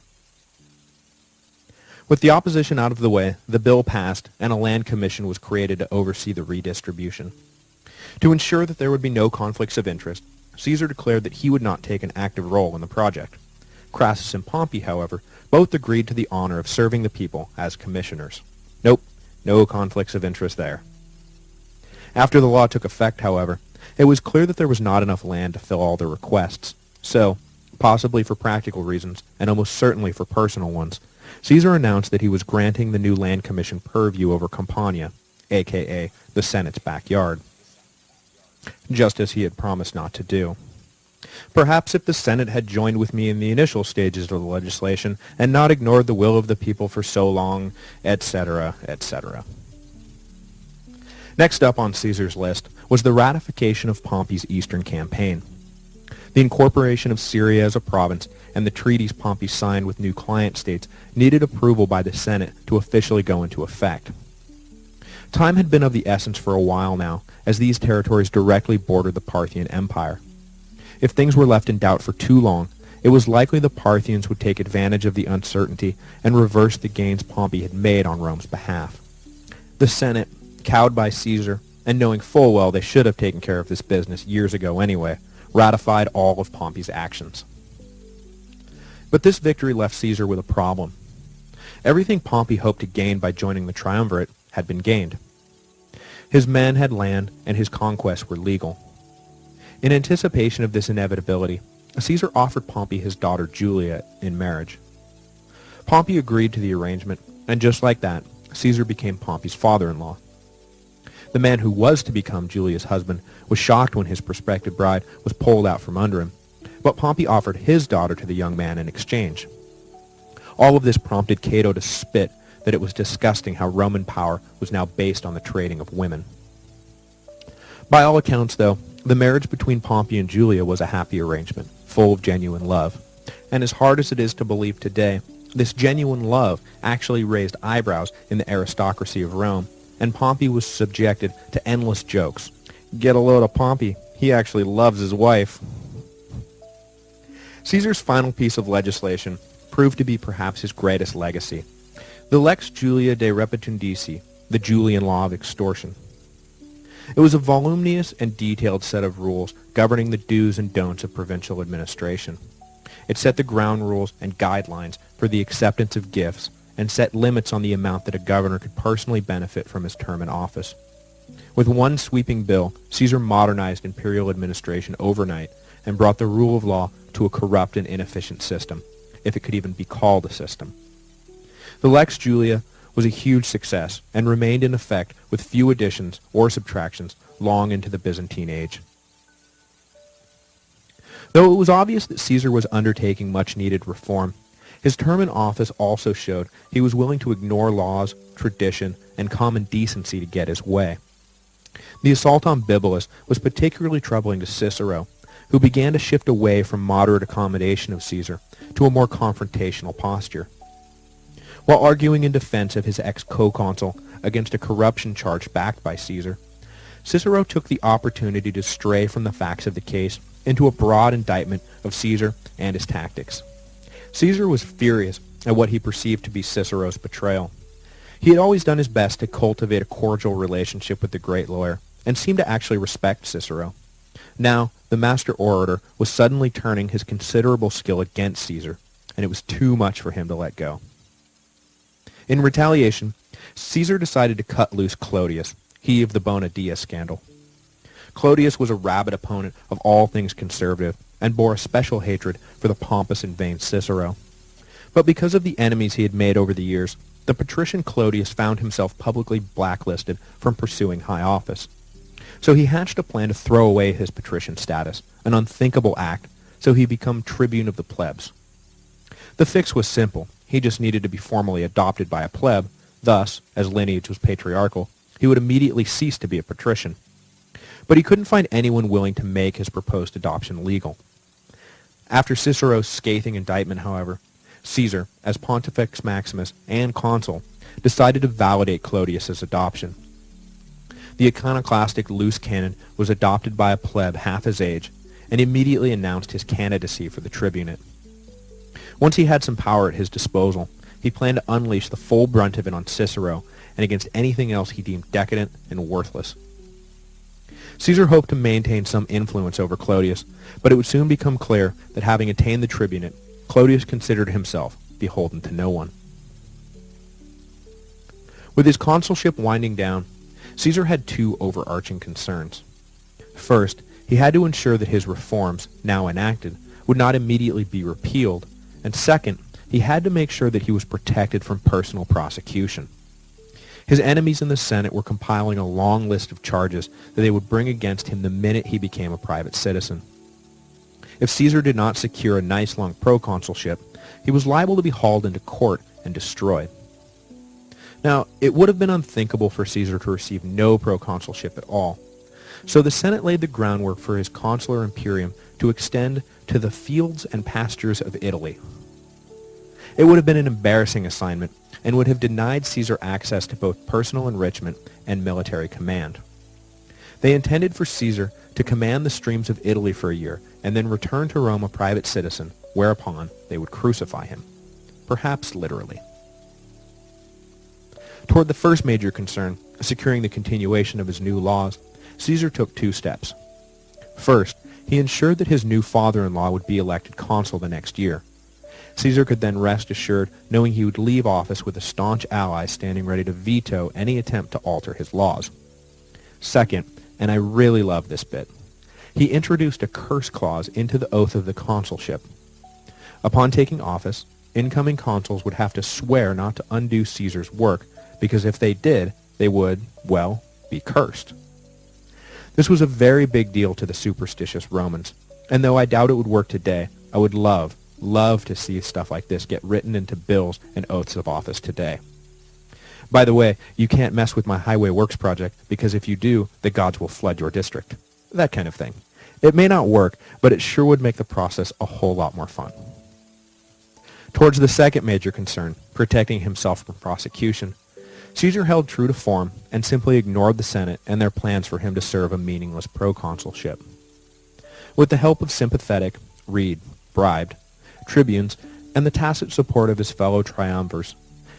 With the opposition out of the way, the bill passed, and a land commission was created to oversee the redistribution. To ensure that there would be no conflicts of interest, Caesar declared that he would not take an active role in the project. Crassus and Pompey, however, both agreed to the honor of serving the people as commissioners. Nope, no conflicts of interest there. After the law took effect, however, it was clear that there was not enough land to fill all their requests. So, possibly for practical reasons, and almost certainly for personal ones, Caesar announced that he was granting the new land commission purview over Campania, aka the Senate's backyard, just as he had promised not to do. Perhaps if the Senate had joined with me in the initial stages of the legislation and not ignored the will of the people for so long, etc., etc. Next up on Caesar's list was the ratification of Pompey's Eastern campaign. The incorporation of Syria as a province and the treaties Pompey signed with new client states needed approval by the Senate to officially go into effect. Time had been of the essence for a while now, as these territories directly bordered the Parthian Empire. If things were left in doubt for too long, it was likely the Parthians would take advantage of the uncertainty and reverse the gains Pompey had made on Rome's behalf. The Senate, cowed by Caesar, and knowing full well they should have taken care of this business years ago anyway, ratified all of Pompey's actions. But this victory left Caesar with a problem. Everything Pompey hoped to gain by joining the triumvirate had been gained. His men had land, and his conquests were legal. In anticipation of this inevitability, Caesar offered Pompey his daughter Julia in marriage. Pompey agreed to the arrangement, and just like that, Caesar became Pompey's father-in-law. The man who was to become Julius' husband was shocked when his prospective bride was pulled out from under him, but Pompey offered his daughter to the young man in exchange. All of this prompted Cato to spit that it was disgusting how Roman power was now based on the trading of women. By all accounts, though, the marriage between Pompey and Julia was a happy arrangement, full of genuine love. And as hard as it is to believe today, this genuine love actually raised eyebrows in the aristocracy of Rome, and Pompey was subjected to endless jokes. Get a load of Pompey, he actually loves his wife. Caesar's final piece of legislation proved to be perhaps his greatest legacy, the Lex Julia de Repetundici, the Julian law of extortion. It was a voluminous and detailed set of rules governing the do's and don'ts of provincial administration. It set the ground rules and guidelines for the acceptance of gifts and set limits on the amount that a governor could personally benefit from his term in office. With one sweeping bill, Caesar modernized imperial administration overnight and brought the rule of law to a corrupt and inefficient system, if it could even be called a system. The Lex Julia was a huge success and remained in effect with few additions or subtractions long into the Byzantine age. Though it was obvious that Caesar was undertaking much-needed reform, his term in office also showed he was willing to ignore laws, tradition, and common decency to get his way. The assault on Bibulus was particularly troubling to Cicero, who began to shift away from moderate accommodation of Caesar to a more confrontational posture. While arguing in defense of his ex-co-consul against a corruption charge backed by Caesar, Cicero took the opportunity to stray from the facts of the case into a broad indictment of Caesar and his tactics. Caesar was furious at what he perceived to be Cicero's betrayal. He had always done his best to cultivate a cordial relationship with the great lawyer, and seemed to actually respect Cicero. Now, the master orator was suddenly turning his considerable skill against Caesar, and it was too much for him to let go. In retaliation, Caesar decided to cut loose Clodius, he of the Bona Dea scandal. Clodius was a rabid opponent of all things conservative, and bore a special hatred for the pompous and vain Cicero. But because of the enemies he had made over the years, the patrician Clodius found himself publicly blacklisted from pursuing high office. So he hatched a plan to throw away his patrician status, an unthinkable act, so he became tribune of the plebs. The fix was simple. He just needed to be formally adopted by a pleb. Thus, as lineage was patriarchal, he would immediately cease to be a patrician. But he couldn't find anyone willing to make his proposed adoption legal. After Cicero's scathing indictment, however, Caesar, as Pontifex Maximus and consul, decided to validate Clodius's adoption. The iconoclastic loose cannon was adopted by a pleb half his age, and immediately announced his candidacy for the tribunate. Once he had some power at his disposal, he planned to unleash the full brunt of it on Cicero and against anything else he deemed decadent and worthless. Caesar hoped to maintain some influence over Clodius, but it would soon become clear that having attained the tribunate, Clodius considered himself beholden to no one. With his consulship winding down, Caesar had two overarching concerns. First, he had to ensure that his reforms, now enacted, would not immediately be repealed, and second, he had to make sure that he was protected from personal prosecution. His enemies in the Senate were compiling a long list of charges that they would bring against him the minute he became a private citizen. If Caesar did not secure a nice long proconsulship, he was liable to be hauled into court and destroyed. Now, it would have been unthinkable for Caesar to receive no proconsulship at all, so the Senate laid the groundwork for his consular imperium to extend to the fields and pastures of Italy. It would have been an embarrassing assignment and would have denied Caesar access to both personal enrichment and military command. They intended for Caesar to command the streams of Italy for a year and then return to Rome a private citizen, whereupon they would crucify him, perhaps literally. Toward the first major concern, securing the continuation of his new laws, Caesar took two steps. First, he ensured that his new father-in-law would be elected consul the next year. Caesar could then rest assured knowing he would leave office with a staunch ally standing ready to veto any attempt to alter his laws. Second, and I really love this bit, he introduced a curse clause into the oath of the consulship. Upon taking office, incoming consuls would have to swear not to undo Caesar's work, because if they did, they would, well, be cursed. This was a very big deal to the superstitious Romans, and though I doubt it would work today, I would love to see stuff like this get written into bills and oaths of office today. By the way, you can't mess with my highway works project, because if you do, the gods will flood your district. That kind of thing. It may not work, but it sure would make the process a whole lot more fun. Towards the second major concern, protecting himself from prosecution, Caesar held true to form and simply ignored the Senate and their plans for him to serve a meaningless proconsulship. With the help of sympathetic, bribed, tribunes, and the tacit support of his fellow triumvirs,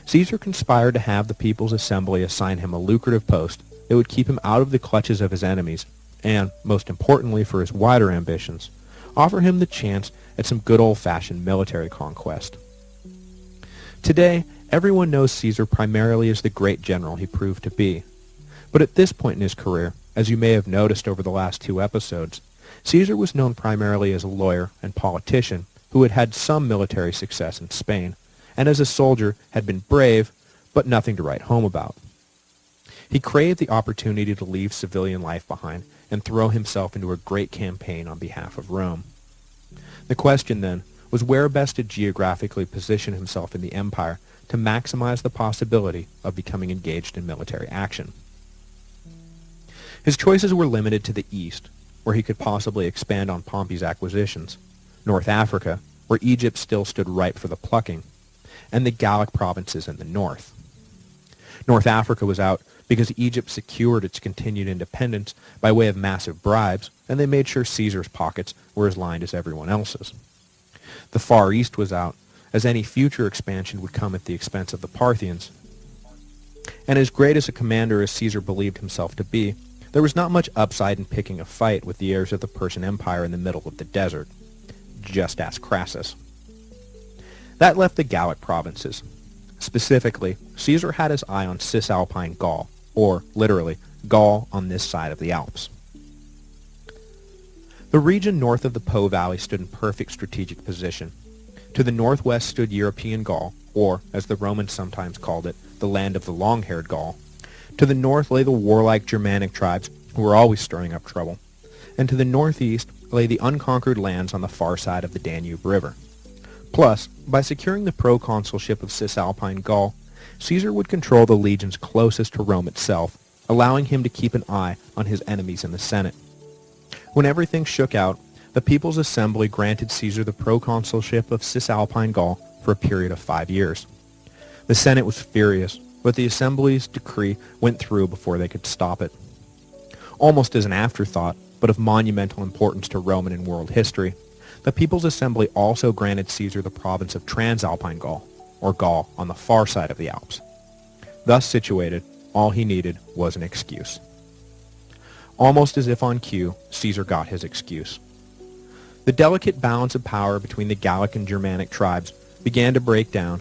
Caesar conspired to have the People's Assembly assign him a lucrative post that would keep him out of the clutches of his enemies and, most importantly for his wider ambitions, offer him the chance at some good old-fashioned military conquest. Today, everyone knows Caesar primarily as the great general he proved to be. But at this point in his career, as you may have noticed over the last 2 episodes, Caesar was known primarily as a lawyer and politician who had had some military success in Spain, and as a soldier had been brave, but nothing to write home about. He craved the opportunity to leave civilian life behind and throw himself into a great campaign on behalf of Rome. The question, then, was where best to geographically position himself in the empire to maximize the possibility of becoming engaged in military action. His choices were limited to the east, where he could possibly expand on Pompey's acquisitions, North Africa, where Egypt still stood ripe for the plucking, and the Gallic provinces in the north. North Africa was out because Egypt secured its continued independence by way of massive bribes, and they made sure Caesar's pockets were as lined as everyone else's. The Far East was out, as any future expansion would come at the expense of the Parthians. And as great as a commander as Caesar believed himself to be, there was not much upside in picking a fight with the heirs of the Persian Empire in the middle of the desert. Just ask Crassus. That left the Gallic provinces. Specifically, Caesar had his eye on Cisalpine Gaul, or, literally, Gaul on this side of the Alps. The region north of the Po Valley stood in perfect strategic position. To the northwest stood European Gaul, or, as the Romans sometimes called it, the land of the long-haired Gaul. To the north lay the warlike Germanic tribes, who were always stirring up trouble. And to the northeast lay the unconquered lands on the far side of the Danube River. Plus, by securing the proconsulship of Cisalpine Gaul, Caesar would control the legions closest to Rome itself, allowing him to keep an eye on his enemies in the Senate. When everything shook out, the People's Assembly granted Caesar the proconsulship of Cisalpine Gaul for a period of 5 years. The Senate was furious, but the Assembly's decree went through before they could stop it. Almost as an afterthought, but of monumental importance to Roman and world history, the People's Assembly also granted Caesar the province of Transalpine Gaul, or Gaul on the far side of the Alps. Thus situated, all he needed was an excuse. Almost as if on cue, Caesar got his excuse. The delicate balance of power between the Gallic and Germanic tribes began to break down,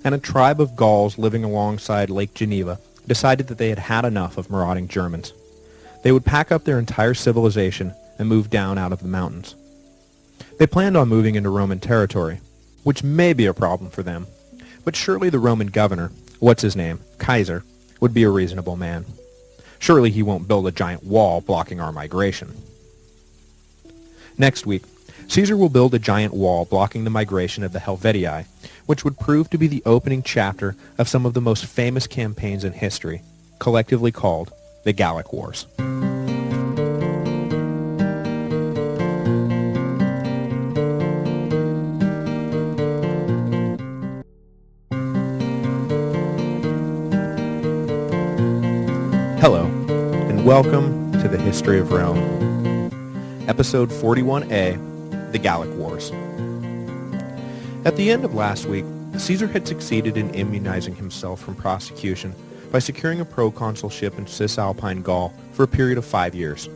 and a tribe of Gauls living alongside Lake Geneva decided that they had had enough of marauding Germans. They would pack up their entire civilization and move down out of the mountains. They planned on moving into Roman territory, which may be a problem for them, but surely the Roman governor, what's his name, Kaiser, would be a reasonable man. Surely he won't build a giant wall blocking our migration. Next week, Caesar will build a giant wall blocking the migration of the Helvetii, which would prove to be the opening chapter of some of the most famous campaigns in history, collectively called the Gallic Wars. Hello, and welcome to the History of Rome, Episode 41A, the Gallic Wars. At the end of last week, Caesar had succeeded in immunizing himself from prosecution by securing a proconsulship in Cisalpine Gaul for a period of 5 years.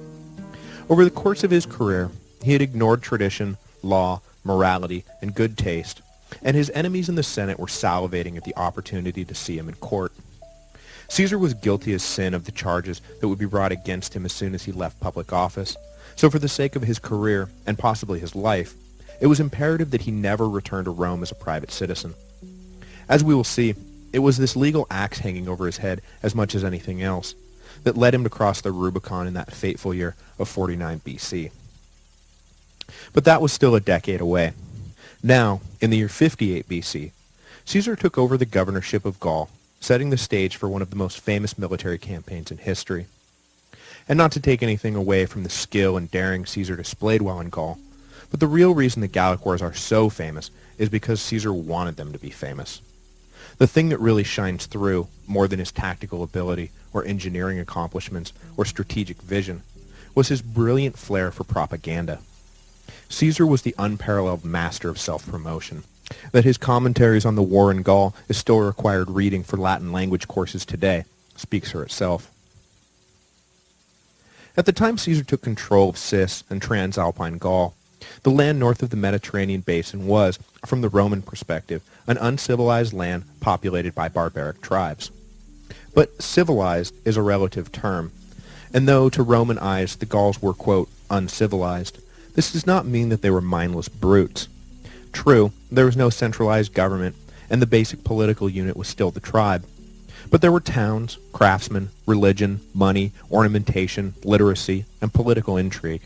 Over the course of his career, he had ignored tradition, law, morality, and good taste, and his enemies in the Senate were salivating at the opportunity to see him in court. Caesar was guilty as sin of the charges that would be brought against him as soon as he left public office, so for the sake of his career, and possibly his life, it was imperative that he never return to Rome as a private citizen. As we will see, it was this legal axe hanging over his head as much as anything else that led him to cross the Rubicon in that fateful year of 49 BC. But that was still a decade away. Now, in the year 58 BC, Caesar took over the governorship of Gaul, setting the stage for one of the most famous military campaigns in history. And not to take anything away from the skill and daring Caesar displayed while in Gaul, but the real reason the Gallic Wars are so famous is because Caesar wanted them to be famous. The thing that really shines through, more than his tactical ability or engineering accomplishments or strategic vision, was his brilliant flair for propaganda. Caesar was the unparalleled master of self-promotion. That his commentaries on the war in Gaul is still required reading for Latin language courses today speaks for itself. At the time Caesar took control of Cis and Transalpine Gaul, the land north of the Mediterranean basin was, from the Roman perspective, an uncivilized land populated by barbaric tribes. But civilized is a relative term, and though to Roman eyes the Gauls were, quote, uncivilized, this does not mean that they were mindless brutes. True, there was no centralized government, and the basic political unit was still the tribe. But there were towns, craftsmen, religion, money, ornamentation, literacy, and political intrigue.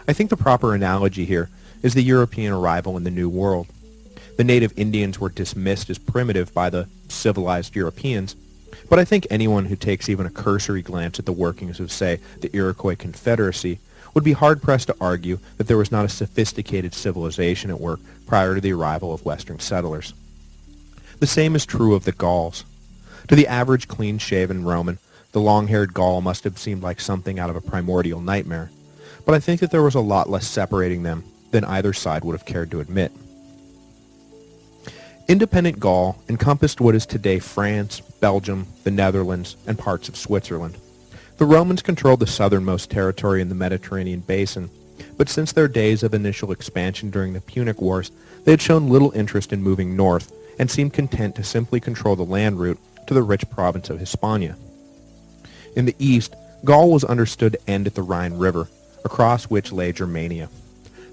I think the proper analogy here is the European arrival in the New World. The native Indians were dismissed as primitive by the civilized Europeans, but I think anyone who takes even a cursory glance at the workings of, say, the Iroquois Confederacy would be hard-pressed to argue that there was not a sophisticated civilization at work prior to the arrival of Western settlers. The same is true of the Gauls. To the average clean-shaven Roman, the long-haired Gaul must have seemed like something out of a primordial nightmare, but I think that there was a lot less separating them than either side would have cared to admit. Independent Gaul encompassed what is today France, Belgium, the Netherlands, and parts of Switzerland. The Romans controlled the southernmost territory in the Mediterranean basin, but since their days of initial expansion during the Punic Wars, they had shown little interest in moving north and seemed content to simply control the land route to the rich province of Hispania. In the east, Gaul was understood to end at the Rhine River, across which lay Germania.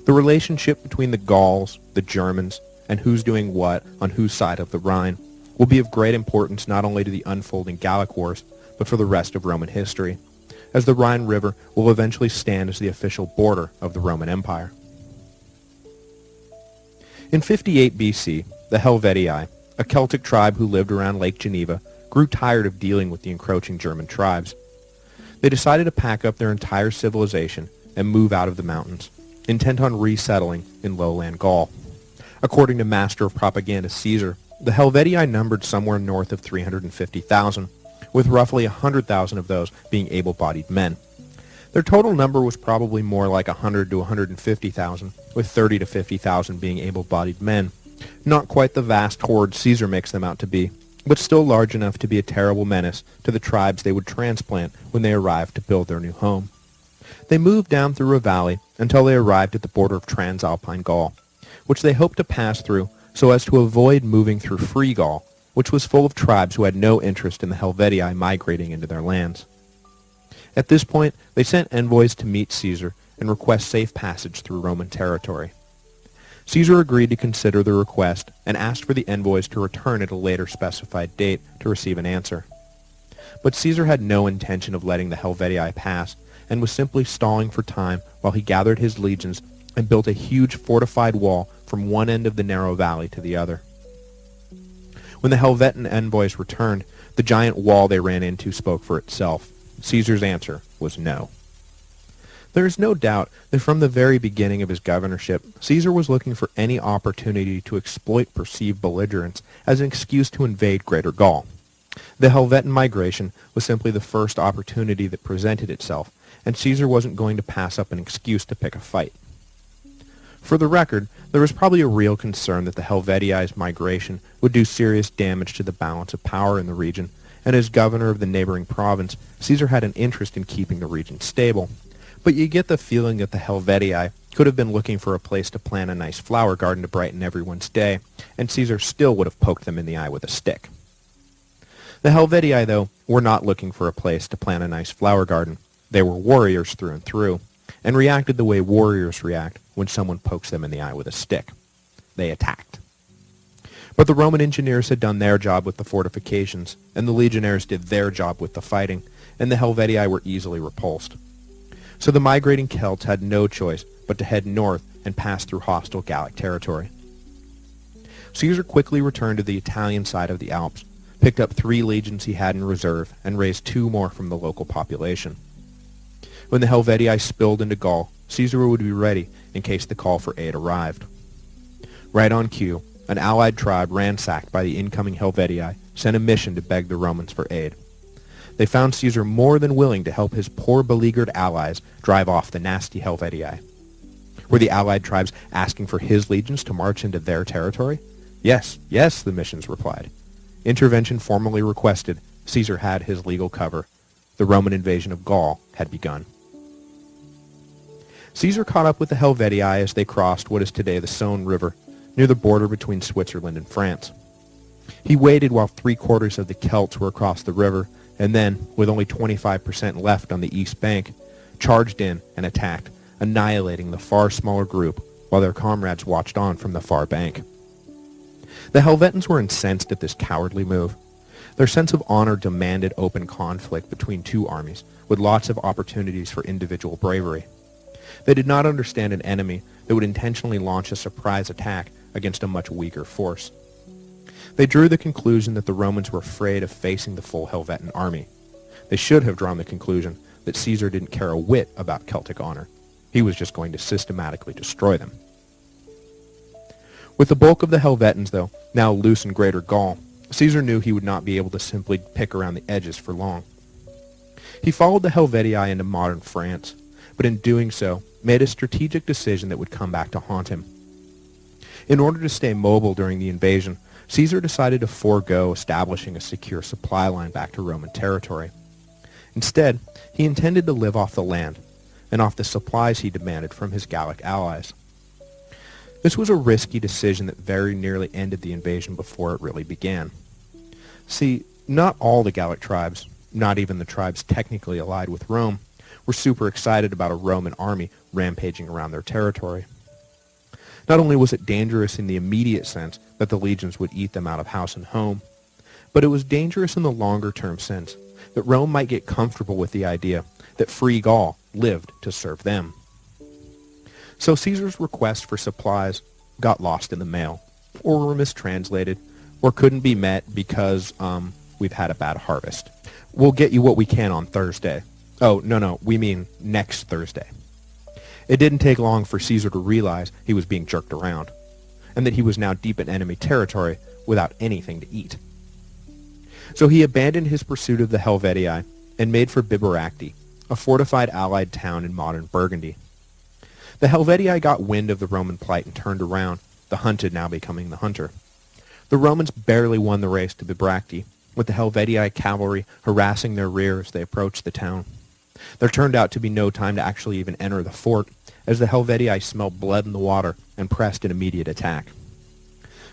The relationship between the Gauls, the Germans, and who's doing what on whose side of the Rhine will be of great importance not only to the unfolding Gallic Wars, but for the rest of Roman history, as the Rhine River will eventually stand as the official border of the Roman Empire. In 58 BC, the Helvetii, a Celtic tribe who lived around Lake Geneva, grew tired of dealing with the encroaching German tribes. They decided to pack up their entire civilization and move out of the mountains, intent on resettling in lowland Gaul. According to master of propaganda Caesar, the Helvetii numbered somewhere north of 350,000, with roughly 100,000 of those being able-bodied men. Their total number was probably more like 100 to 150,000, with 30 to 50,000 being able-bodied men. Not quite the vast horde Caesar makes them out to be, but still large enough to be a terrible menace to the tribes they would transplant when they arrived to build their new home. They moved down through a valley until they arrived at the border of Transalpine Gaul, which they hoped to pass through so as to avoid moving through Free Gaul, which was full of tribes who had no interest in the Helvetii migrating into their lands. At this point, they sent envoys to meet Caesar and request safe passage through Roman territory. Caesar agreed to consider the request and asked for the envoys to return at a later specified date to receive an answer. But Caesar had no intention of letting the Helvetii pass, and was simply stalling for time while he gathered his legions and built a huge fortified wall from one end of the narrow valley to the other. When the Helvetan envoys returned, the giant wall they ran into spoke for itself. Caesar's answer was no. There is no doubt that from the very beginning of his governorship, Caesar was looking for any opportunity to exploit perceived belligerence as an excuse to invade Greater Gaul. The Helvetan migration was simply the first opportunity that presented itself, and Caesar wasn't going to pass up an excuse to pick a fight. For the record, there was probably a real concern that the Helvetii's migration would do serious damage to the balance of power in the region, and as governor of the neighboring province, Caesar had an interest in keeping the region stable. But you get the feeling that the Helvetii could have been looking for a place to plant a nice flower garden to brighten everyone's day, and Caesar still would have poked them in the eye with a stick. The Helvetii, though, were not looking for a place to plant a nice flower garden. They were warriors through and through, and reacted the way warriors react when someone pokes them in the eye with a stick. They attacked. But the Roman engineers had done their job with the fortifications, and the legionaries did their job with the fighting, and the Helvetii were easily repulsed. So the migrating Celts had no choice but to head north and pass through hostile Gallic territory. Caesar quickly returned to the Italian side of the Alps, picked up 3 legions he had in reserve, and raised 2 more from the local population. When the Helvetii spilled into Gaul, Caesar would be ready in case the call for aid arrived. Right on cue, an allied tribe ransacked by the incoming Helvetii sent a mission to beg the Romans for aid. They found Caesar more than willing to help his poor beleaguered allies drive off the nasty Helvetii. Were the allied tribes asking for his legions to march into their territory? Yes, yes, the missions replied. Intervention formally requested. Caesar had his legal cover. The Roman invasion of Gaul had begun. Caesar caught up with the Helvetii as they crossed what is today the Saône River, near the border between Switzerland and France. He waited while 3/4 of the Celts were across the river, and then, with only 25% left on the east bank, charged in and attacked, annihilating the far smaller group while their comrades watched on from the far bank. The Helvetans were incensed at this cowardly move. Their sense of honor demanded open conflict between 2 armies, with lots of opportunities for individual bravery. They did not understand an enemy that would intentionally launch a surprise attack against a much weaker force. They drew the conclusion that the Romans were afraid of facing the full Helvetan army. They should have drawn the conclusion that Caesar didn't care a whit about Celtic honor. He was just going to systematically destroy them. With the bulk of the Helvetans, though, now loose in Greater Gaul, Caesar knew he would not be able to simply pick around the edges for long. He followed the Helvetii into modern France, but in doing so, made a strategic decision that would come back to haunt him. In order to stay mobile during the invasion, Caesar decided to forego establishing a secure supply line back to Roman territory. Instead, he intended to live off the land, and off the supplies he demanded from his Gallic allies. This was a risky decision that very nearly ended the invasion before it really began. See, not all the Gallic tribes, not even the tribes technically allied with Rome, were super excited about a Roman army rampaging around their territory. Not only was it dangerous in the immediate sense that the legions would eat them out of house and home, but it was dangerous in the longer-term sense that Rome might get comfortable with the idea that free Gaul lived to serve them. So Caesar's requests for supplies got lost in the mail, or were mistranslated, or couldn't be met because we've had a bad harvest. We'll get you what we can on Thursday. Oh, no, we mean next Thursday. It didn't take long for Caesar to realize he was being jerked around, and that he was now deep in enemy territory without anything to eat. So he abandoned his pursuit of the Helvetii and made for Biberacte, a fortified allied town in modern Burgundy. The Helvetii got wind of the Roman plight and turned around, the hunted now becoming the hunter. The Romans barely won the race to Biberacte, with the Helvetii cavalry harassing their rear as they approached the town. There turned out to be no time to actually even enter the fort, as the Helvetii smelled blood in the water and pressed an immediate attack.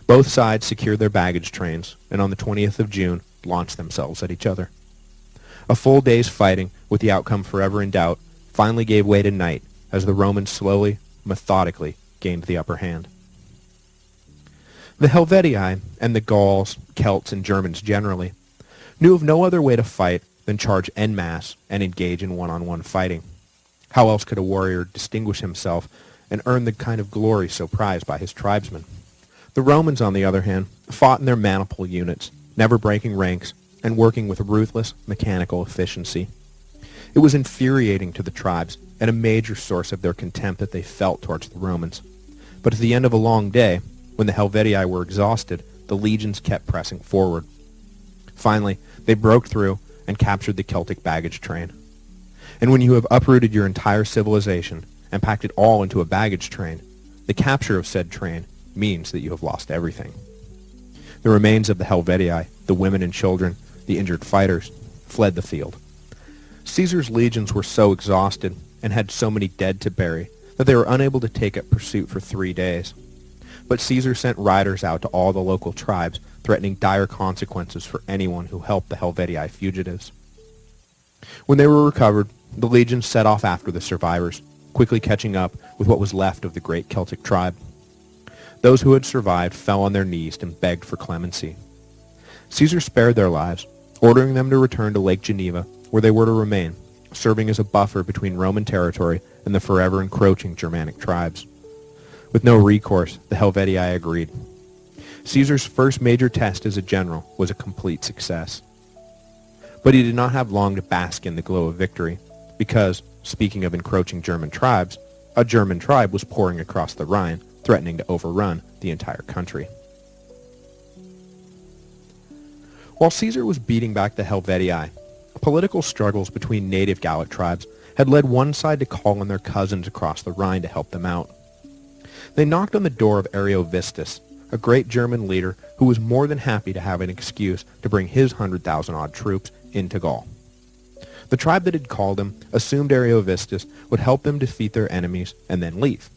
Both sides secured their baggage trains, and on the 20th of June, launched themselves at each other. A full day's fighting, with the outcome forever in doubt, finally gave way to night, as the Romans slowly, methodically, gained the upper hand. The Helvetii, and the Gauls, Celts, and Germans generally, knew of no other way to fight than charge en masse and engage in one-on-one fighting. How else could a warrior distinguish himself and earn the kind of glory so prized by his tribesmen? The Romans, on the other hand, fought in their maniple units, never breaking ranks and working with ruthless mechanical efficiency. It was infuriating to the tribes and a major source of their contempt that they felt towards the Romans. But at the end of a long day, when the Helvetii were exhausted, the legions kept pressing forward. Finally, they broke through and captured the Celtic baggage train. And when you have uprooted your entire civilization and packed it all into a baggage train, the capture of said train means that you have lost everything. The remains of the Helvetii, the women and children, the injured fighters, fled the field. Caesar's legions were so exhausted and had so many dead to bury that they were unable to take up pursuit for 3 days. But Caesar sent riders out to all the local tribes, threatening dire consequences for anyone who helped the Helvetii fugitives. When they were recovered, the legions set off after the survivors, quickly catching up with what was left of the great Celtic tribe. Those who had survived fell on their knees and begged for clemency. Caesar spared their lives, ordering them to return to Lake Geneva, where they were to remain, serving as a buffer between Roman territory and the forever encroaching Germanic tribes. With no recourse, the Helvetii agreed. Caesar's first major test as a general was a complete success. But he did not have long to bask in the glow of victory, because, speaking of encroaching German tribes, a German tribe was pouring across the Rhine, threatening to overrun the entire country. While Caesar was beating back the Helvetii, political struggles between native Gallic tribes had led one side to call on their cousins across the Rhine to help them out. They knocked on the door of Ariovistus, a great German leader who was more than happy to have an excuse to bring his 100,000-odd troops into Gaul. The tribe that had called him assumed Ariovistus would help them defeat their enemies and then leave.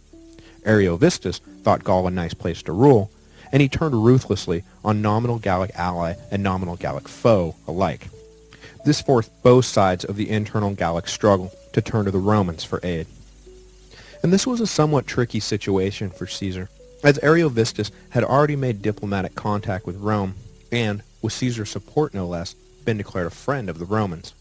Ariovistus thought Gaul a nice place to rule, and he turned ruthlessly on nominal Gallic ally and nominal Gallic foe alike. This forced both sides of the internal Gallic struggle to turn to the Romans for aid. And this was a somewhat tricky situation for Caesar, as Ariovistus had already made diplomatic contact with Rome and, with Caesar's support no less, been declared a friend of the Romans.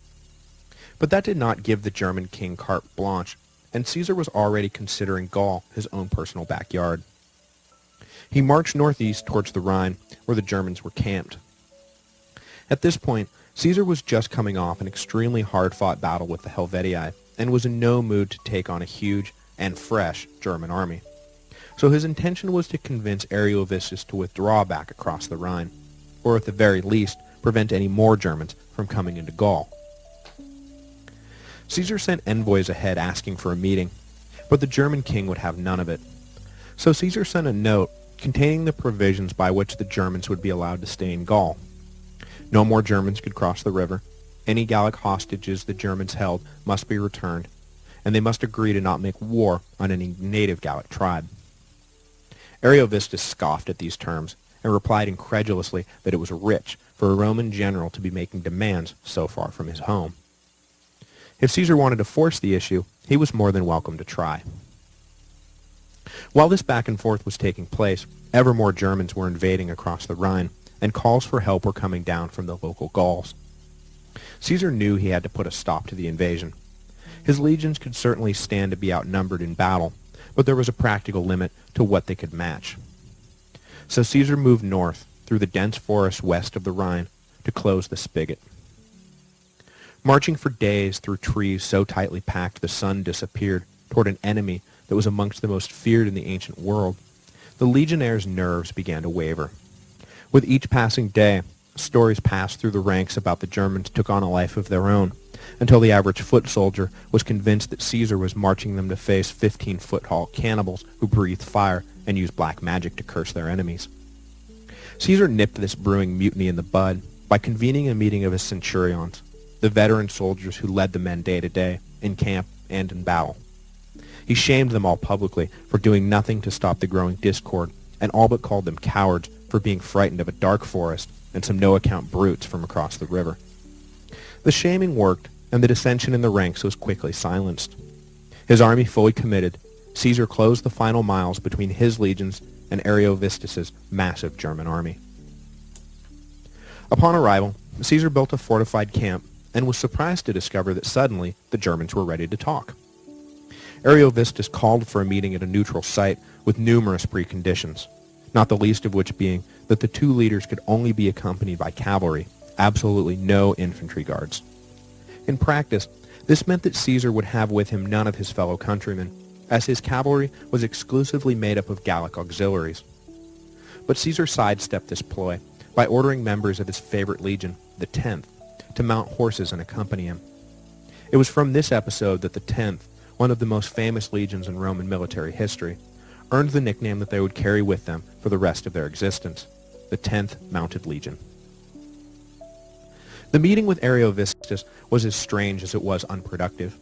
But that did not give the German king carte blanche, and Caesar was already considering Gaul his own personal backyard. He marched northeast towards the Rhine, where the Germans were camped. At this point, Caesar was just coming off an extremely hard-fought battle with the Helvetii, and was in no mood to take on a huge and fresh German army. So his intention was to convince Ariovistus to withdraw back across the Rhine, or at the very least, prevent any more Germans from coming into Gaul. Caesar sent envoys ahead asking for a meeting, but the German king would have none of it. So Caesar sent a note containing the provisions by which the Germans would be allowed to stay in Gaul. No more Germans could cross the river. Any Gallic hostages the Germans held must be returned, and they must agree to not make war on any native Gallic tribe. Ariovistus scoffed at these terms, and replied incredulously that it was rich for a Roman general to be making demands so far from his home. If Caesar wanted to force the issue, he was more than welcome to try. While this back and forth was taking place, ever more Germans were invading across the Rhine, and calls for help were coming down from the local Gauls. Caesar knew he had to put a stop to the invasion. His legions could certainly stand to be outnumbered in battle, but there was a practical limit to what they could match. So Caesar moved north through the dense forest west of the Rhine to close the spigot. Marching for days through trees so tightly packed the sun disappeared toward an enemy that was amongst the most feared in the ancient world, the legionnaires' nerves began to waver. With each passing day, stories passed through the ranks about the Germans took on a life of their own, until the average foot soldier was convinced that Caesar was marching them to face 15-foot-tall cannibals who breathed fire and used black magic to curse their enemies. Caesar nipped this brewing mutiny in the bud by convening a meeting of his centurions, the veteran soldiers who led the men day to day, in camp and in battle. He shamed them all publicly for doing nothing to stop the growing discord, and all but called them cowards for being frightened of a dark forest and some no-account brutes from across the river. The shaming worked, and the dissension in the ranks was quickly silenced. His army fully committed, Caesar closed the final miles between his legions and Ariovistus's massive German army. Upon arrival, Caesar built a fortified camp and was surprised to discover that suddenly the Germans were ready to talk. Ariovistus called for a meeting at a neutral site with numerous preconditions, not the least of which being that the two leaders could only be accompanied by cavalry, absolutely no infantry guards. In practice, this meant that Caesar would have with him none of his fellow countrymen, as his cavalry was exclusively made up of Gallic auxiliaries. But Caesar sidestepped this ploy by ordering members of his favorite legion, the 10th, to mount horses and accompany him. It was from this episode that the 10th, one of the most famous legions in Roman military history, earned the nickname that they would carry with them for the rest of their existence, the 10th Mounted Legion. The meeting with Ariovistus was as strange as it was unproductive.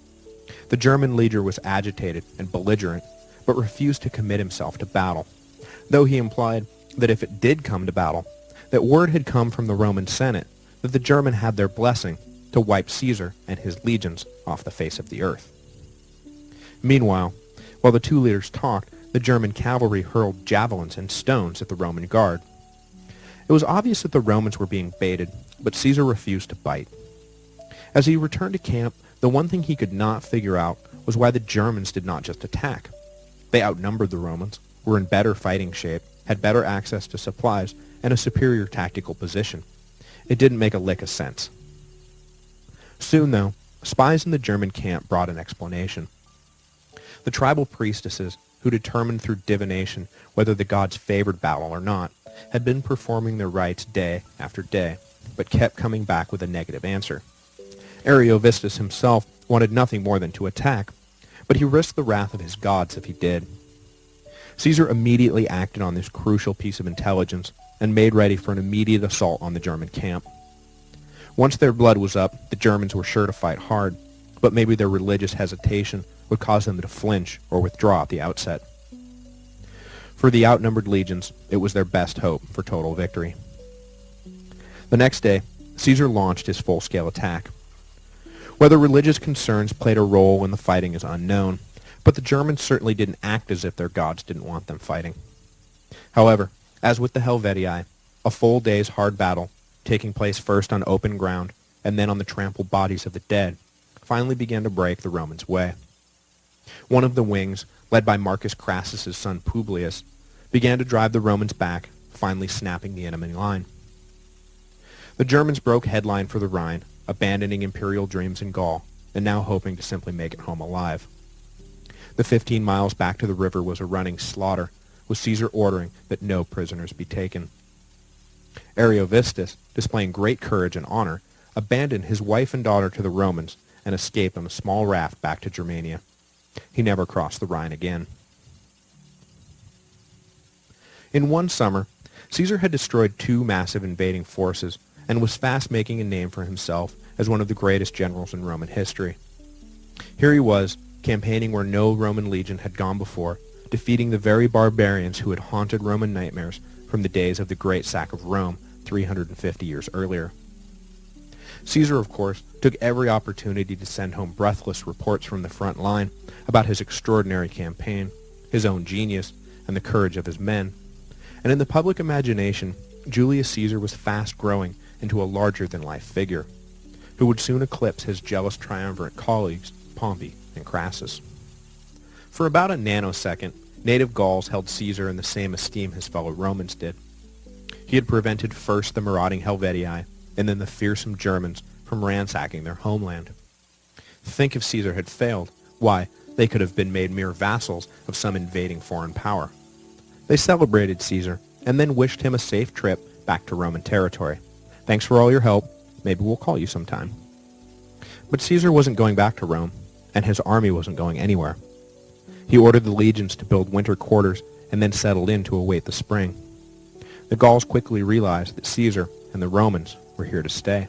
The German leader was agitated and belligerent, but refused to commit himself to battle, though he implied that if it did come to battle, that word had come from the Roman Senate that the German had their blessing to wipe Caesar and his legions off the face of the earth. Meanwhile, while the two leaders talked, the German cavalry hurled javelins and stones at the Roman guard. It was obvious that the Romans were being baited, but Caesar refused to bite. As he returned to camp, the one thing he could not figure out was why the Germans did not just attack. They outnumbered the Romans, were in better fighting shape, had better access to supplies, and a superior tactical position. It didn't make a lick of sense. Soon, though, spies in the German camp brought an explanation. The tribal priestesses, who determined through divination whether the gods favored battle or not, had been performing their rites day after day, but kept coming back with a negative answer. Ariovistus himself wanted nothing more than to attack, but he risked the wrath of his gods if he did. Caesar immediately acted on this crucial piece of intelligence and made ready for an immediate assault on the German camp. Once their blood was up, the Germans were sure to fight hard, but maybe their religious hesitation would cause them to flinch or withdraw at the outset. For the outnumbered legions, it was their best hope for total victory. The next day, Caesar launched his full-scale attack. Whether religious concerns played a role in the fighting is unknown, but the Germans certainly didn't act as if their gods didn't want them fighting. However, as with the Helvetii, a full day's hard battle, taking place first on open ground and then on the trampled bodies of the dead, finally began to break the Romans' way. One of the wings, led by Marcus Crassus's son Publius, began to drive the Romans back, finally snapping the enemy line. The Germans broke headline for the Rhine, abandoning imperial dreams in Gaul, and now hoping to simply make it home alive. The 15 miles back to the river was a running slaughter, with Caesar ordering that no prisoners be taken. Ariovistus, displaying great courage and honor, abandoned his wife and daughter to the Romans and escaped on a small raft back to Germania. He never crossed the Rhine again. In one summer, Caesar had destroyed 2 massive invading forces and was fast making a name for himself as one of the greatest generals in Roman history. Here he was, campaigning where no Roman legion had gone before, defeating the very barbarians who had haunted Roman nightmares from the days of the great sack of Rome 350 years earlier. Caesar, of course, took every opportunity to send home breathless reports from the front line about his extraordinary campaign, his own genius, and the courage of his men. And in the public imagination, Julius Caesar was fast growing into a larger-than-life figure, who would soon eclipse his jealous triumvirate colleagues, Pompey and Crassus. For about a nanosecond, native Gauls held Caesar in the same esteem his fellow Romans did. He had prevented first the marauding Helvetii, and then the fearsome Germans from ransacking their homeland. Think if Caesar had failed, why, they could have been made mere vassals of some invading foreign power. They celebrated Caesar, and then wished him a safe trip back to Roman territory. Thanks for all your help. Maybe we'll call you sometime. But Caesar wasn't going back to Rome, and his army wasn't going anywhere. He ordered the legions to build winter quarters and then settled in to await the spring. The Gauls quickly realized that Caesar and the Romans were here to stay.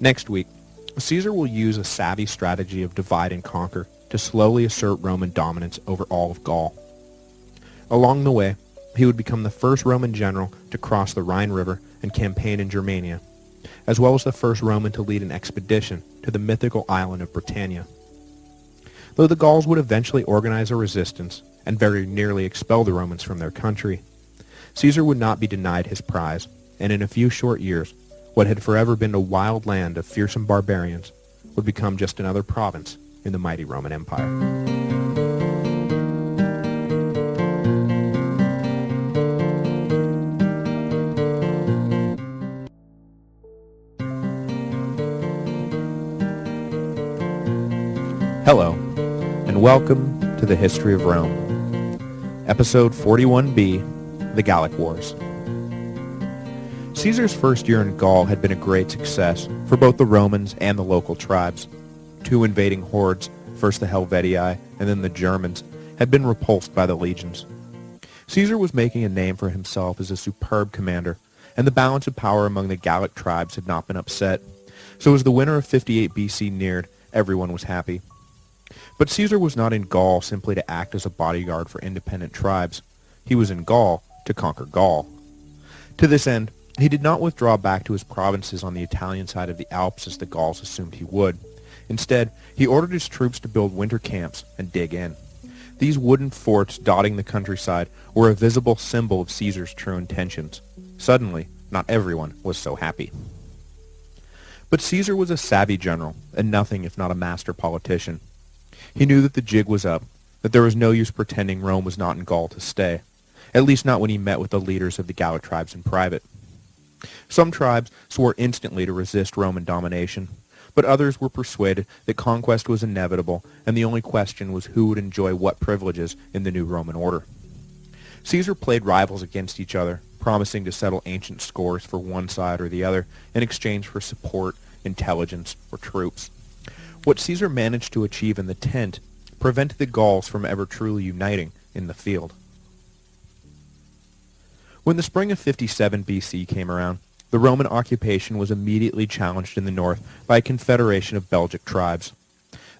Next week, Caesar will use a savvy strategy of divide and conquer to slowly assert Roman dominance over all of Gaul. Along the way, he would become the first Roman general to cross the Rhine River and campaign in Germania, as well as the first Roman to lead an expedition to the mythical island of Britannia. Though the Gauls would eventually organize a resistance and very nearly expel the Romans from their country, Caesar would not be denied his prize, and in a few short years, what had forever been a wild land of fearsome barbarians would become just another province in the mighty Roman Empire. Hello, and welcome to the History of Rome, Episode 41B, the Gallic Wars. Caesar's first year in Gaul had been a great success for both the Romans and the local tribes. Two invading hordes, first the Helvetii and then the Germans, had been repulsed by the legions. Caesar was making a name for himself as a superb commander, and the balance of power among the Gallic tribes had not been upset. So as the winter of 58 BC neared, everyone was happy. But Caesar was not in Gaul simply to act as a bodyguard for independent tribes. He was in Gaul to conquer Gaul. To this end, he did not withdraw back to his provinces on the Italian side of the Alps as the Gauls assumed he would. Instead, he ordered his troops to build winter camps and dig in. These wooden forts dotting the countryside were a visible symbol of Caesar's true intentions. Suddenly, not everyone was so happy. But Caesar was a savvy general, and nothing if not a master politician. He knew that the jig was up, that there was no use pretending Rome was not in Gaul to stay, at least not when he met with the leaders of the Gallic tribes in private. Some tribes swore instantly to resist Roman domination, but others were persuaded that conquest was inevitable, and the only question was who would enjoy what privileges in the new Roman order. Caesar played rivals against each other, promising to settle ancient scores for one side or the other in exchange for support, intelligence, or troops. What Caesar managed to achieve in the tent prevented the Gauls from ever truly uniting in the field. When the spring of 57 BC came around, the Roman occupation was immediately challenged in the north by a confederation of Belgic tribes.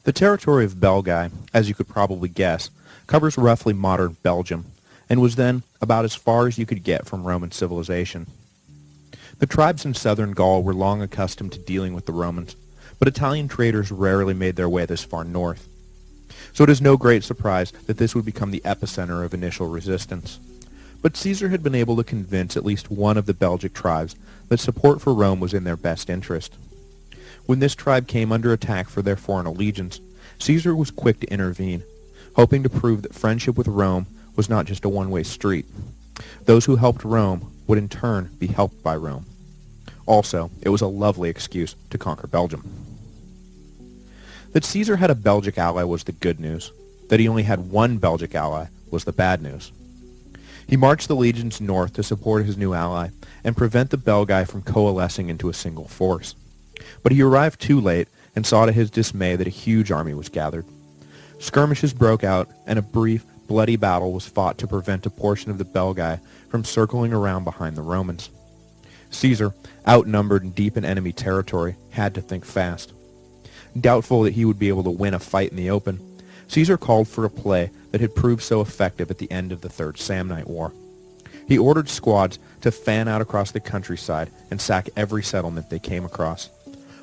The territory of Belgae, as you could probably guess, covers roughly modern Belgium, and was then about as far as you could get from Roman civilization. The tribes in southern Gaul were long accustomed to dealing with the Romans, but Italian traders rarely made their way this far north. So it is no great surprise that this would become the epicenter of initial resistance. But Caesar had been able to convince at least one of the Belgic tribes that support for Rome was in their best interest. When this tribe came under attack for their foreign allegiance, Caesar was quick to intervene, hoping to prove that friendship with Rome was not just a one-way street. Those who helped Rome would in turn be helped by Rome. Also, it was a lovely excuse to conquer Belgium. That Caesar had a Belgic ally was the good news. That he only had one Belgic ally was the bad news. He marched the legions north to support his new ally and prevent the Belgae from coalescing into a single force. But he arrived too late and saw to his dismay that a huge army was gathered. Skirmishes broke out, and a brief, bloody battle was fought to prevent a portion of the Belgae from circling around behind the Romans. Caesar, outnumbered and deep in enemy territory, had to think fast. Doubtful that he would be able to win a fight in the open, Caesar called for a play that had proved so effective at the end of the Third Samnite War. He ordered squads to fan out across the countryside and sack every settlement they came across.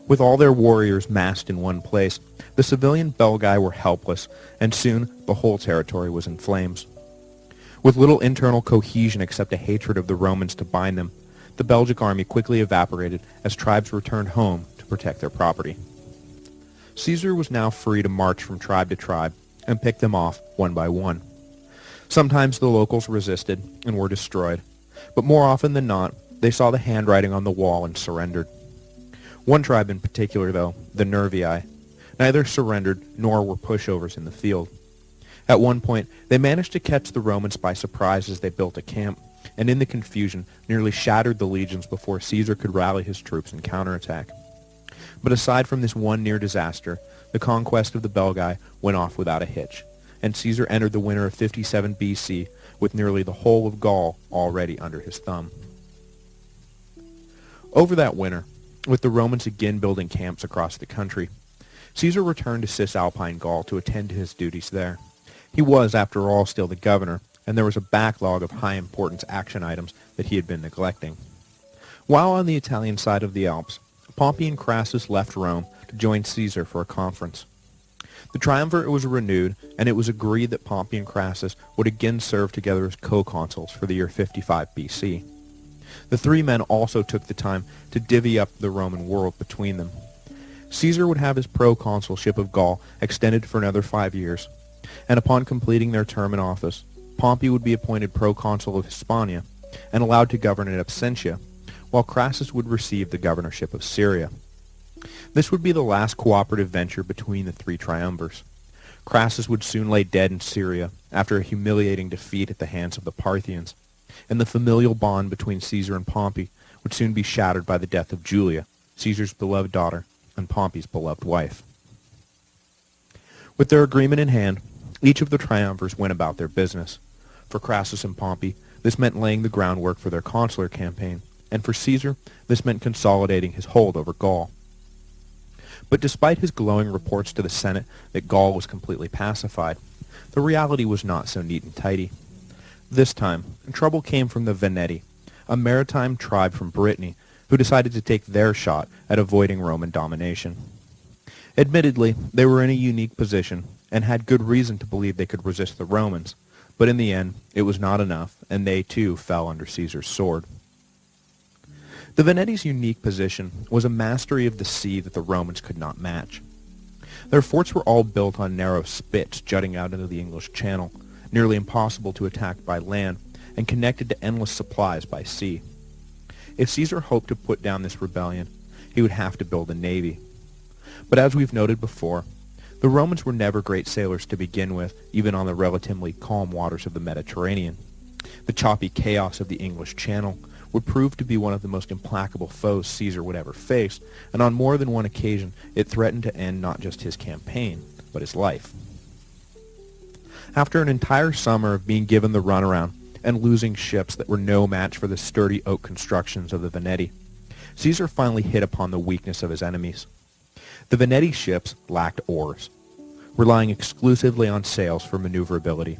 With all their warriors massed in one place, the civilian Belgae were helpless, and soon the whole territory was in flames. With little internal cohesion except a hatred of the Romans to bind them, the Belgic army quickly evaporated as tribes returned home to protect their property. Caesar was now free to march from tribe to tribe and pick them off one by one. Sometimes the locals resisted and were destroyed, but more often than not, they saw the handwriting on the wall and surrendered. One tribe in particular, though, the Nervii, neither surrendered nor were pushovers in the field. At one point, they managed to catch the Romans by surprise as they built a camp, and in the confusion nearly shattered the legions before Caesar could rally his troops and counterattack. But aside from this one near disaster, the conquest of the Belgae went off without a hitch, and Caesar entered the winter of 57 BC with nearly the whole of Gaul already under his thumb. Over that winter, with the Romans again building camps across the country, Caesar returned to Cisalpine Gaul to attend to his duties there. He was, after all, still the governor, and there was a backlog of high-importance action items that he had been neglecting. While on the Italian side of the Alps, Pompey and Crassus left Rome to join Caesar for a conference. The triumvirate was renewed, and it was agreed that Pompey and Crassus would again serve together as co-consuls for the year 55 BC. The three men also took the time to divvy up the Roman world between them. Caesar would have his proconsulship of Gaul extended for another 5 years, and upon completing their term in office, Pompey would be appointed proconsul of Hispania and allowed to govern in absentia, while Crassus would receive the governorship of Syria. This would be the last cooperative venture between the three triumvirs. Crassus would soon lay dead in Syria after a humiliating defeat at the hands of the Parthians, and the familial bond between Caesar and Pompey would soon be shattered by the death of Julia, Caesar's beloved daughter and Pompey's beloved wife. With their agreement in hand, each of the triumvirs went about their business. For Crassus and Pompey, this meant laying the groundwork for their consular campaign, and for Caesar, this meant consolidating his hold over Gaul. But despite his glowing reports to the Senate that Gaul was completely pacified, the reality was not so neat and tidy. This time, trouble came from the Veneti, a maritime tribe from Brittany, who decided to take their shot at avoiding Roman domination. Admittedly, they were in a unique position and had good reason to believe they could resist the Romans, but in the end, it was not enough, and they too fell under Caesar's sword. The Veneti's unique position was a mastery of the sea that the Romans could not match. Their forts were all built on narrow spits jutting out into the English Channel, nearly impossible to attack by land, and connected to endless supplies by sea. If Caesar hoped to put down this rebellion, he would have to build a navy. But as we've noted before, the Romans were never great sailors to begin with, even on the relatively calm waters of the Mediterranean. The choppy chaos of the English Channel would prove to be one of the most implacable foes Caesar would ever face, and on more than one occasion it threatened to end not just his campaign, but his life. After an entire summer of being given the runaround and losing ships that were no match for the sturdy oak constructions of the Veneti, Caesar finally hit upon the weakness of his enemies. The Veneti ships lacked oars, relying exclusively on sails for maneuverability.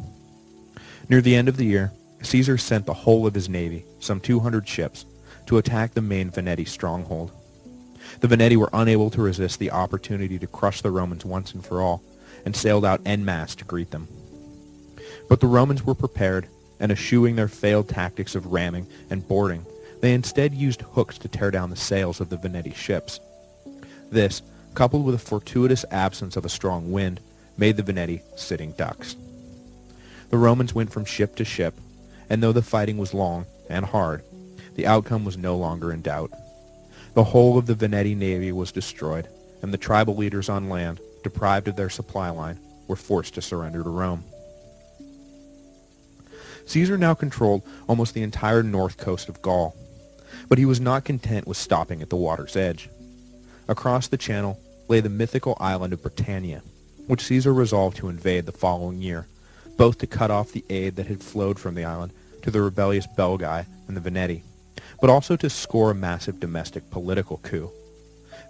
Near the end of the year, Caesar sent the whole of his navy, some 200 ships, to attack the main Veneti stronghold. The Veneti were unable to resist the opportunity to crush the Romans once and for all, and sailed out en masse to greet them. But the Romans were prepared, and eschewing their failed tactics of ramming and boarding, they instead used hooks to tear down the sails of the Veneti ships. This, coupled with a fortuitous absence of a strong wind, made the Veneti sitting ducks. The Romans went from ship to ship, and though the fighting was long and hard, the outcome was no longer in doubt. The whole of the Veneti navy was destroyed, and the tribal leaders on land, deprived of their supply line, were forced to surrender to Rome. Caesar now controlled almost the entire north coast of Gaul, but he was not content with stopping at the water's edge. Across the channel lay the mythical island of Britannia, which Caesar resolved to invade the following year, both to cut off the aid that had flowed from the island to the rebellious Belgae and the Veneti, but also to score a massive domestic political coup.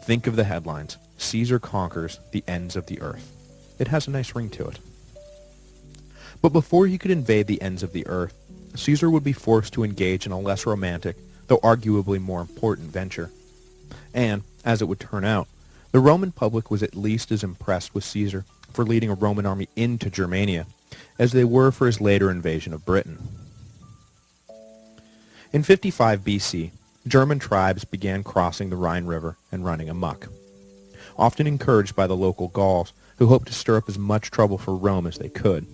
Think of the headlines: Caesar conquers the ends of the earth. It has a nice ring to it. But before he could invade the ends of the earth, Caesar would be forced to engage in a less romantic, though arguably more important venture. And, as it would turn out, the Roman public was at least as impressed with Caesar for leading a Roman army into Germania as they were for his later invasion of Britain. In 55 BC, German tribes began crossing the Rhine River and running amok, often encouraged by the local Gauls, who hoped to stir up as much trouble for Rome as they could.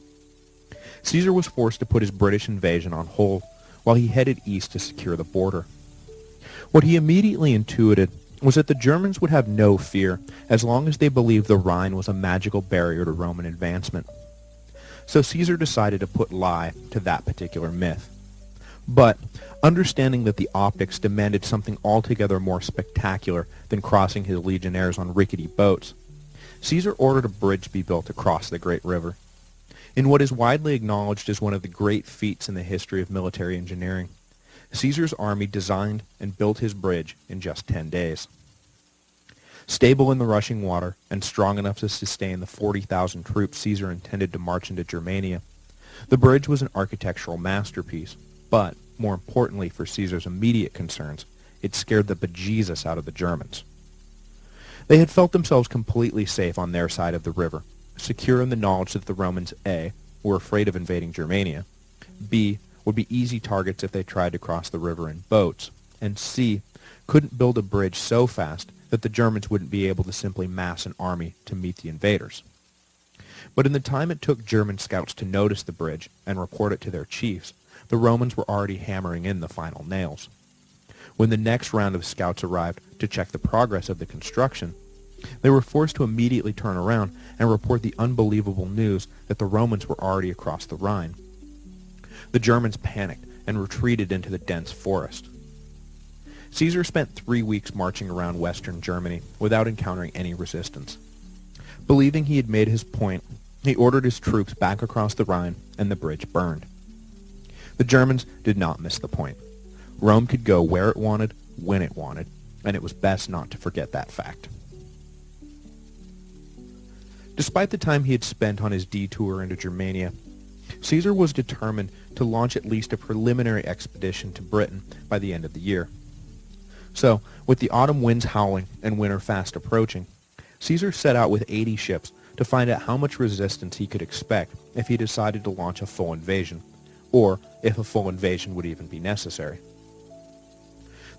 Caesar was forced to put his British invasion on hold while he headed east to secure the border. What he immediately intuited was that the Germans would have no fear as long as they believed the Rhine was a magical barrier to Roman advancement. So Caesar decided to put lie to that particular myth. But, understanding that the optics demanded something altogether more spectacular than crossing his legionnaires on rickety boats, Caesar ordered a bridge be built across the great river, in what is widely acknowledged as one of the great feats in the history of military engineering. Caesar's army designed and built his bridge in just 10 days. Stable in the rushing water and strong enough to sustain the 40,000 troops Caesar intended to march into Germania, the bridge was an architectural masterpiece, but, more importantly for Caesar's immediate concerns, it scared the bejesus out of the Germans. They had felt themselves completely safe on their side of the river, secure in the knowledge that the Romans, A, were afraid of invading Germania, B, would be easy targets if they tried to cross the river in boats, and C, couldn't build a bridge so fast that the Germans wouldn't be able to simply mass an army to meet the invaders. But in the time it took German scouts to notice the bridge and report it to their chiefs, the Romans were already hammering in the final nails. When the next round of scouts arrived to check the progress of the construction, they were forced to immediately turn around and report the unbelievable news that the Romans were already across the Rhine. The Germans panicked and retreated into the dense forest. Caesar spent 3 weeks marching around western Germany without encountering any resistance. Believing he had made his point, he ordered his troops back across the Rhine, and the bridge burned. The Germans did not miss the point. Rome could go where it wanted, when it wanted, and it was best not to forget that fact. Despite the time he had spent on his detour into Germania, Caesar was determined to launch at least a preliminary expedition to Britain by the end of the year. So, with the autumn winds howling and winter fast approaching, Caesar set out with 80 ships to find out how much resistance he could expect if he decided to launch a full invasion, or if a full invasion would even be necessary.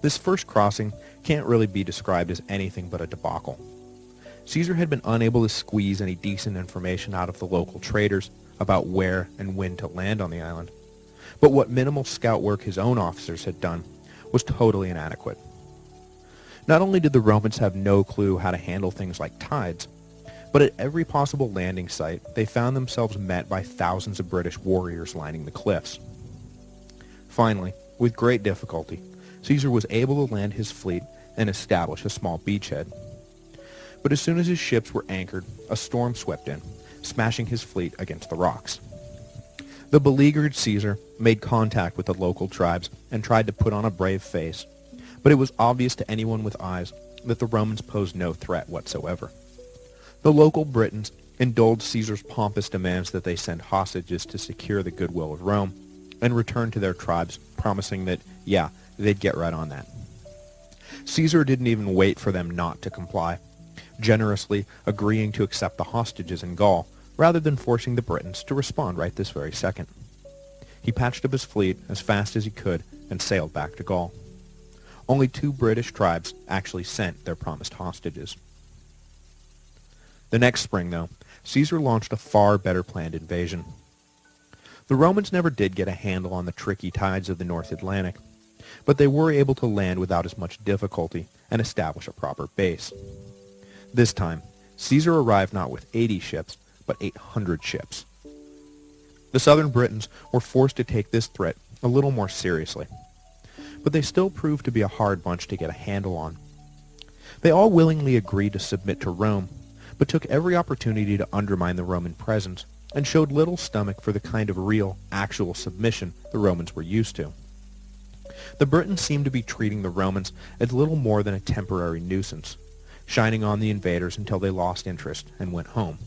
This first crossing can't really be described as anything but a debacle. Caesar had been unable to squeeze any decent information out of the local traders about where and when to land on the island, but what minimal scout work his own officers had done was totally inadequate. Not only did the Romans have no clue how to handle things like tides, but at every possible landing site, they found themselves met by thousands of British warriors lining the cliffs. Finally, with great difficulty, Caesar was able to land his fleet and establish a small beachhead. But as soon as his ships were anchored, a storm swept in, smashing his fleet against the rocks. The beleaguered Caesar made contact with the local tribes and tried to put on a brave face, but it was obvious to anyone with eyes that the Romans posed no threat whatsoever. The local Britons indulged Caesar's pompous demands that they send hostages to secure the goodwill of Rome, and returned to their tribes, promising that, yeah, they'd get right on that. Caesar didn't even wait for them not to comply, generously agreeing to accept the hostages in Gaul, rather than forcing the Britons to respond right this very second. He patched up his fleet as fast as he could and sailed back to Gaul. Only 2 British tribes actually sent their promised hostages. The next spring, though, Caesar launched a far better planned invasion. The Romans never did get a handle on the tricky tides of the North Atlantic, but they were able to land without as much difficulty and establish a proper base. This time, Caesar arrived not with 80 ships, but 800 ships. The southern Britons were forced to take this threat a little more seriously, but they still proved to be a hard bunch to get a handle on. They all willingly agreed to submit to Rome, but took every opportunity to undermine the Roman presence and showed little stomach for the kind of real, actual submission the Romans were used to. The Britons seemed to be treating the Romans as little more than a temporary nuisance, shining on the invaders until they lost interest and went home.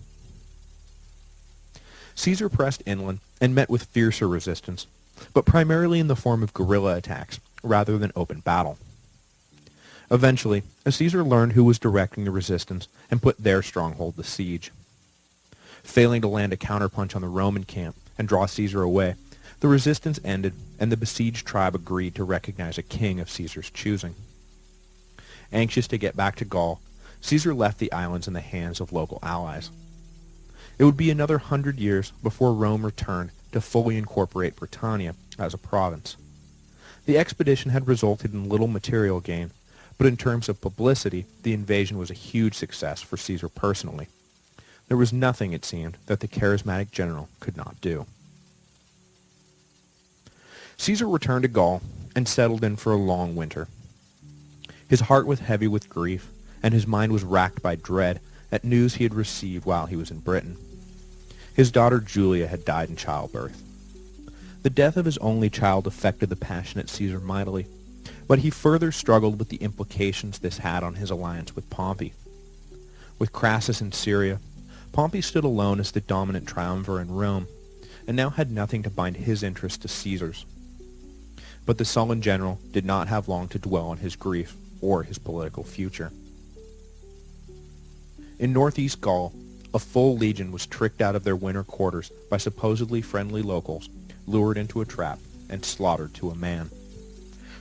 Caesar pressed inland and met with fiercer resistance, but primarily in the form of guerrilla attacks rather than open battle. Eventually, Caesar learned who was directing the resistance and put their stronghold to siege. Failing to land a counterpunch on the Roman camp and draw Caesar away, the resistance ended and the besieged tribe agreed to recognize a king of Caesar's choosing. Anxious to get back to Gaul, Caesar left the islands in the hands of local allies. It would be another 100 years before Rome returned to fully incorporate Britannia as a province. The expedition had resulted in little material gain, but in terms of publicity, the invasion was a huge success for Caesar personally. There was nothing, it seemed, that the charismatic general could not do. Caesar returned to Gaul and settled in for a long winter. His heart was heavy with grief, and his mind was racked by dread at news he had received while he was in Britain. His daughter Julia had died in childbirth. The death of his only child affected the passionate Caesar mightily, but he further struggled with the implications this had on his alliance with Pompey. With Crassus in Syria, Pompey stood alone as the dominant triumvir in Rome, and now had nothing to bind his interest to Caesar's. But the sullen general did not have long to dwell on his grief or his political future. In northeast Gaul, a full legion was tricked out of their winter quarters by supposedly friendly locals, lured into a trap, and slaughtered to a man.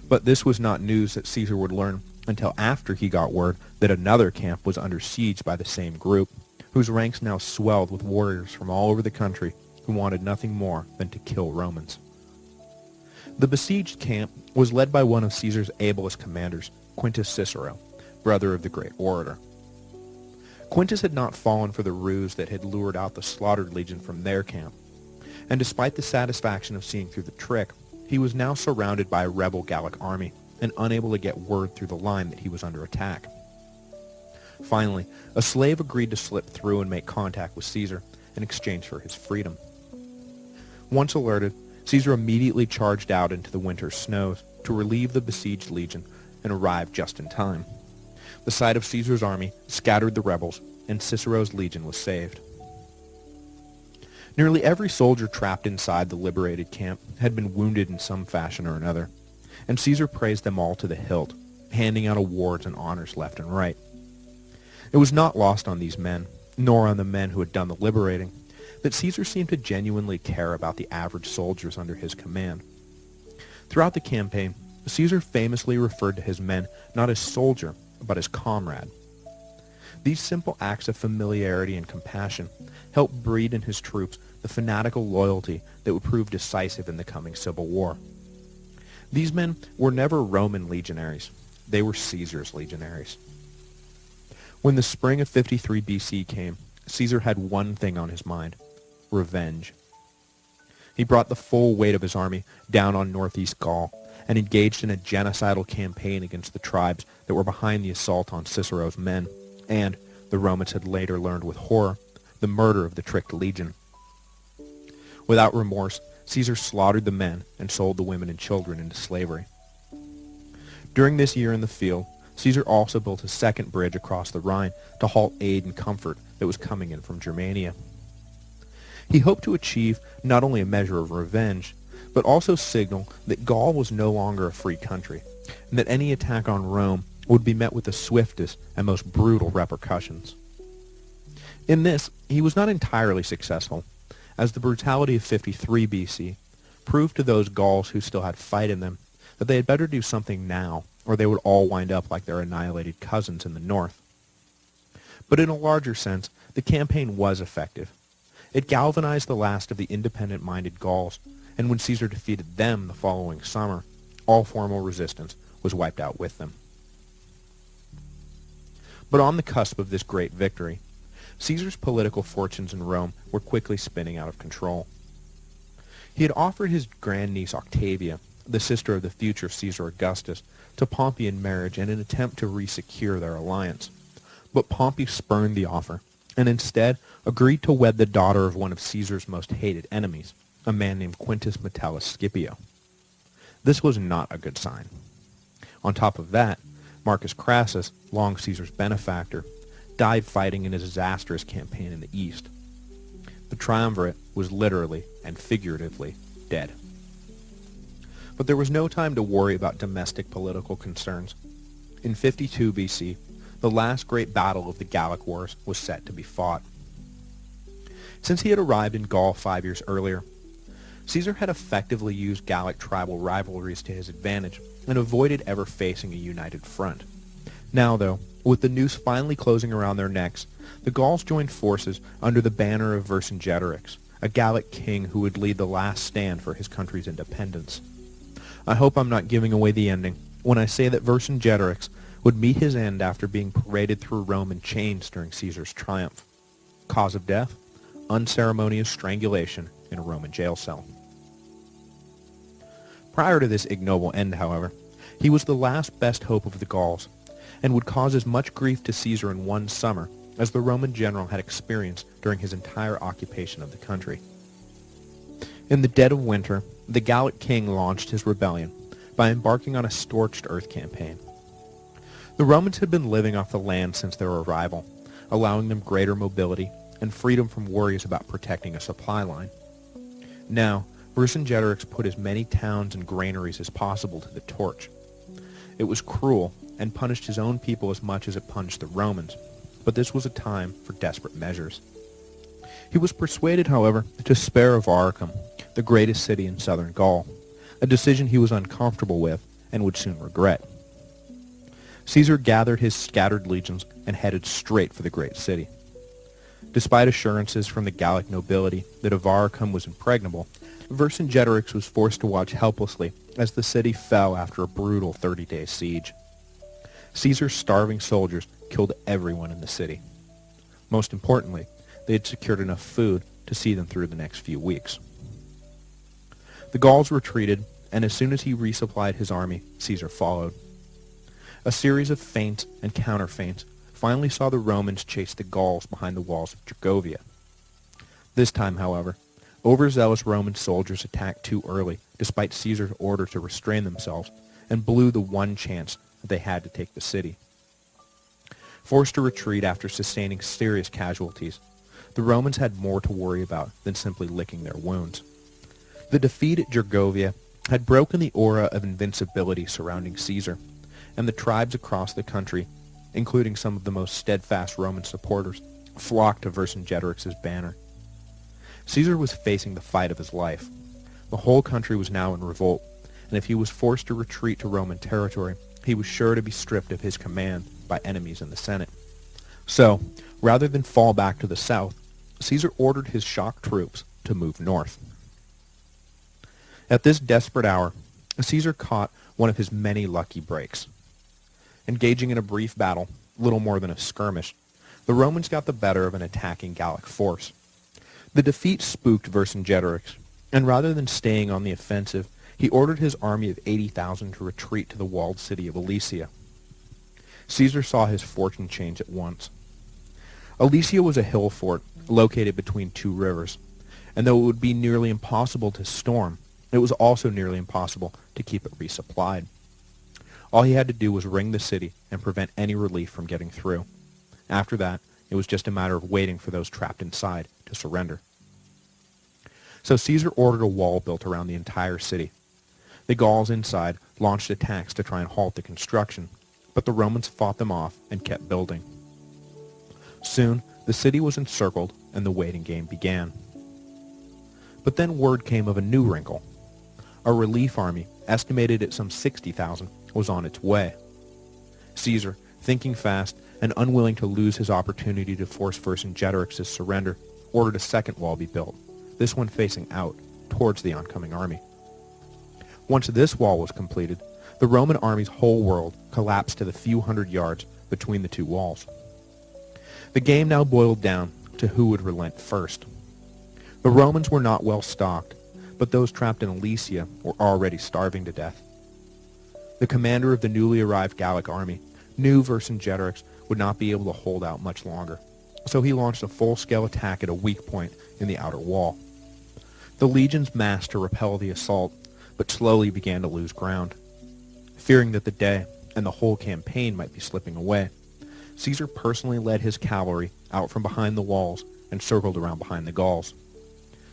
But this was not news that Caesar would learn until after he got word that another camp was under siege by the same group, whose ranks now swelled with warriors from all over the country who wanted nothing more than to kill Romans. The besieged camp was led by one of Caesar's ablest commanders, Quintus Cicero, brother of the great orator. Quintus had not fallen for the ruse that had lured out the slaughtered legion from their camp, and despite the satisfaction of seeing through the trick, he was now surrounded by a rebel Gallic army and unable to get word through the line that he was under attack. Finally, a slave agreed to slip through and make contact with Caesar in exchange for his freedom. Once alerted, Caesar immediately charged out into the winter snows to relieve the besieged legion and arrived just in time. The sight of Caesar's army scattered the rebels, and Cicero's legion was saved. Nearly every soldier trapped inside the liberated camp had been wounded in some fashion or another, and Caesar praised them all to the hilt, handing out awards and honors left and right. It was not lost on these men, nor on the men who had done the liberating, that Caesar seemed to genuinely care about the average soldiers under his command. Throughout the campaign, Caesar famously referred to his men not as soldier, but as comrade. These simple acts of familiarity and compassion helped breed in his troops the fanatical loyalty that would prove decisive in the coming civil war. These men were never Roman legionaries. They were Caesar's legionaries. When the spring of 53 BC came, Caesar had one thing on his mind: revenge. He brought the full weight of his army down on northeast Gaul and engaged in a genocidal campaign against the tribes that were behind the assault on Cicero's men, and, the Romans had later learned with horror, the murder of the tricked legion. Without remorse, Caesar slaughtered the men and sold the women and children into slavery. During this year in the field, Caesar also built a second bridge across the Rhine to halt aid and comfort that was coming in from Germania. He hoped to achieve not only a measure of revenge, but also signal that Gaul was no longer a free country, and that any attack on Rome would be met with the swiftest and most brutal repercussions. In this, he was not entirely successful, as the brutality of 53 BC proved to those Gauls who still had fight in them that they had better do something now, or they would all wind up like their annihilated cousins in the north. But in a larger sense, the campaign was effective. It galvanized the last of the independent-minded Gauls, and when Caesar defeated them the following summer, all formal resistance was wiped out with them. But on the cusp of this great victory, Caesar's political fortunes in Rome were quickly spinning out of control. He had offered his grandniece Octavia, the sister of the future Caesar Augustus, to Pompey in marriage in an attempt to resecure their alliance. But Pompey spurned the offer, and instead agreed to wed the daughter of one of Caesar's most hated enemies, a man named Quintus Metellus Scipio. This was not a good sign. On top of that, Marcus Crassus, long Caesar's benefactor, died fighting in a disastrous campaign in the east. The triumvirate was literally and figuratively dead. But there was no time to worry about domestic political concerns. In 52 BC, the last great battle of the Gallic Wars was set to be fought. Since he had arrived in Gaul 5 years earlier, Caesar had effectively used Gallic tribal rivalries to his advantage and avoided ever facing a united front. Now, though, with the noose finally closing around their necks, the Gauls joined forces under the banner of Vercingetorix, a Gallic king who would lead the last stand for his country's independence. I hope I'm not giving away the ending when I say that Vercingetorix would meet his end after being paraded through Rome in chains during Caesar's triumph. Cause of death? Unceremonious strangulation in a Roman jail cell. Prior to this ignoble end, however, he was the last best hope of the Gauls, and would cause as much grief to Caesar in one summer as the Roman general had experienced during his entire occupation of the country. In the dead of winter, the Gallic king launched his rebellion by embarking on a scorched earth campaign. The Romans had been living off the land since their arrival, allowing them greater mobility and freedom from worries about protecting a supply line. Now, Vercingetorix put as many towns and granaries as possible to the torch. It was cruel and punished his own people as much as it punished the Romans, but this was a time for desperate measures. He was persuaded, however, to spare Avaricum, the greatest city in southern Gaul, a decision he was uncomfortable with and would soon regret. Caesar gathered his scattered legions and headed straight for the great city. Despite assurances from the Gallic nobility that Avaricum was impregnable, Vercingetorix was forced to watch helplessly as the city fell after a brutal 30-day siege. Caesar's starving soldiers killed everyone in the city. Most importantly, they had secured enough food to see them through the next few weeks. The Gauls retreated, and as soon as he resupplied his army, Caesar followed. A series of feints and counterfeints finally saw the Romans chase the Gauls behind the walls of Gergovia. This time, however, overzealous Roman soldiers attacked too early, despite Caesar's order to restrain themselves, and blew the one chance that they had to take the city. Forced to retreat after sustaining serious casualties, the Romans had more to worry about than simply licking their wounds. The defeat at Gergovia had broken the aura of invincibility surrounding Caesar, and the tribes across the country, including some of the most steadfast Roman supporters, flocked to Vercingetorix's banner. Caesar was facing the fight of his life. The whole country was now in revolt, and if he was forced to retreat to Roman territory, he was sure to be stripped of his command by enemies in the Senate. So, rather than fall back to the south, Caesar ordered his shock troops to move north. At this desperate hour, Caesar caught one of his many lucky breaks. Engaging in a brief battle, little more than a skirmish, the Romans got the better of an attacking Gallic force. The defeat spooked Vercingetorix, and rather than staying on the offensive, he ordered his army of 80,000 to retreat to the walled city of Alesia. Caesar saw his fortune change at once. Alesia was a hill fort located between two rivers, and though it would be nearly impossible to storm, it was also nearly impossible to keep it resupplied. All he had to do was ring the city and prevent any relief from getting through. After that, it was just a matter of waiting for those trapped inside to surrender. So Caesar ordered a wall built around the entire city. The Gauls inside launched attacks to try and halt the construction, but the Romans fought them off and kept building. Soon, the city was encircled and the waiting game began. But then word came of a new wrinkle. A relief army, estimated at some 60,000, was on its way. Caesar, thinking fast and unwilling to lose his opportunity to force Vercingetorix's surrender, ordered a second wall be built, this one facing out, towards the oncoming army. Once this wall was completed, the Roman army's whole world collapsed to the few hundred yards between the two walls. The game now boiled down to who would relent first. The Romans were not well stocked, but those trapped in Alesia were already starving to death. The commander of the newly arrived Gallic army knew Vercingetorix would not be able to hold out much longer, so he launched a full-scale attack at a weak point in the outer wall. The legions massed to repel the assault, but slowly began to lose ground. Fearing that the day and the whole campaign might be slipping away, Caesar personally led his cavalry out from behind the walls and circled around behind the Gauls.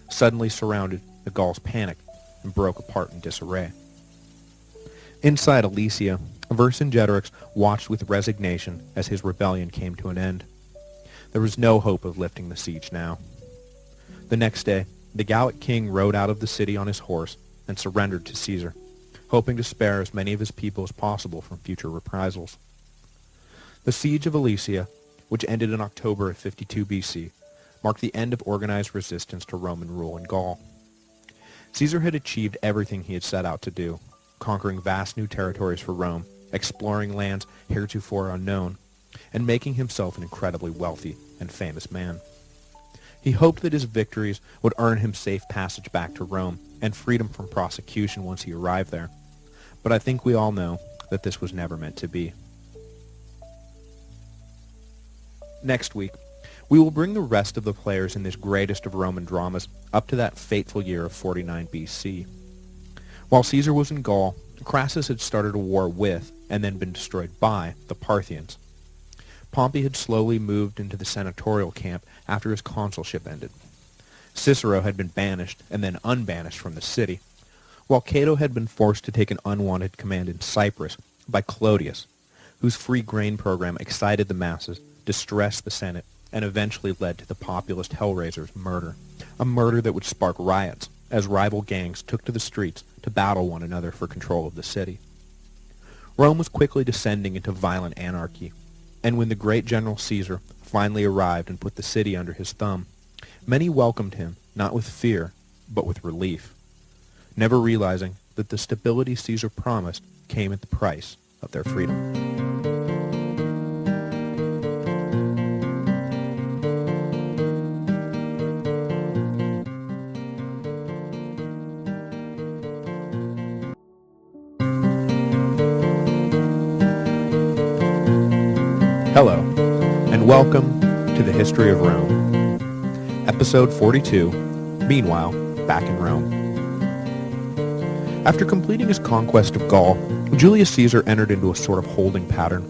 Suddenly surrounded, the Gauls panicked and broke apart in disarray. Inside Alesia, Vercingetorix watched with resignation as his rebellion came to an end. There was no hope of lifting the siege now. The next day, the Gallic king rode out of the city on his horse and surrendered to Caesar, hoping to spare as many of his people as possible from future reprisals. The siege of Alesia, which ended in October of 52 BC, marked the end of organized resistance to Roman rule in Gaul. Caesar had achieved everything he had set out to do, conquering vast new territories for Rome, exploring lands heretofore unknown, and making himself an incredibly wealthy and famous man. He hoped that his victories would earn him safe passage back to Rome and freedom from prosecution once he arrived there, but I think we all know that this was never meant to be. Next week, we will bring the rest of the players in this greatest of Roman dramas up to that fateful year of 49 BC. While Caesar was in Gaul, Crassus had started a war with, and then been destroyed by, the Parthians. Pompey had slowly moved into the senatorial camp after his consulship ended. Cicero had been banished and then unbanished from the city, while Cato had been forced to take an unwanted command in Cyprus by Clodius, whose free grain program excited the masses, distressed the Senate, and eventually led to the populist Hellraiser's murder, a murder that would spark riots as rival gangs took to the streets to battle one another for control of the city. Rome was quickly descending into violent anarchy, and when the great General Caesar finally arrived and put the city under his thumb, many welcomed him not with fear, but with relief, never realizing that the stability Caesar promised came at the price of their freedom. Hello, and welcome to the History of Rome. Episode 42, Meanwhile, Back in Rome. After completing his conquest of Gaul, Julius Caesar entered into a sort of holding pattern.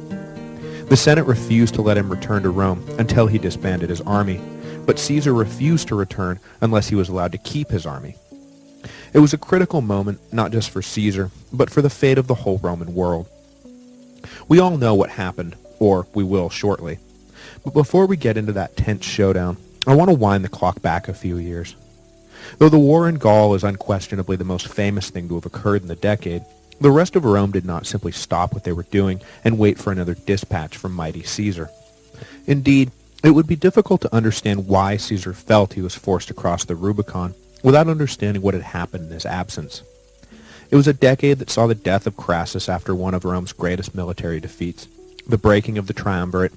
The Senate refused to let him return to Rome until he disbanded his army, but Caesar refused to return unless he was allowed to keep his army. It was a critical moment not just for Caesar, but for the fate of the whole Roman world. We all know what happened, or we will shortly. But before we get into that tense showdown, I want to wind the clock back a few years. Though the war in Gaul is unquestionably the most famous thing to have occurred in the decade, the rest of Rome did not simply stop what they were doing and wait for another dispatch from mighty Caesar. Indeed, it would be difficult to understand why Caesar felt he was forced to cross the Rubicon without understanding what had happened in his absence. It was a decade that saw the death of Crassus after one of Rome's greatest military defeats, the breaking of the triumvirate,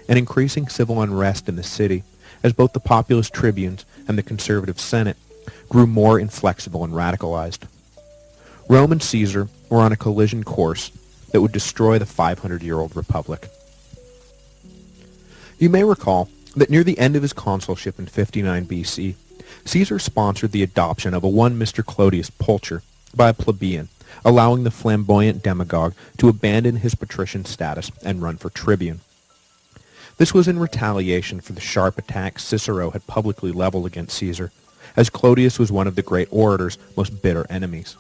and increasing civil unrest in the city as both the populist tribunes and the conservative Senate grew more inflexible and radicalized. Rome and Caesar were on a collision course that would destroy the 500-year-old republic. You may recall that near the end of his consulship in 59 BC, Caesar sponsored the adoption of a one Mr. Clodius Pulcher by a plebeian, allowing the flamboyant demagogue to abandon his patrician status and run for tribune. This was in retaliation for the sharp attacks Cicero had publicly leveled against Caesar, as Clodius was one of the great orator's most bitter enemies.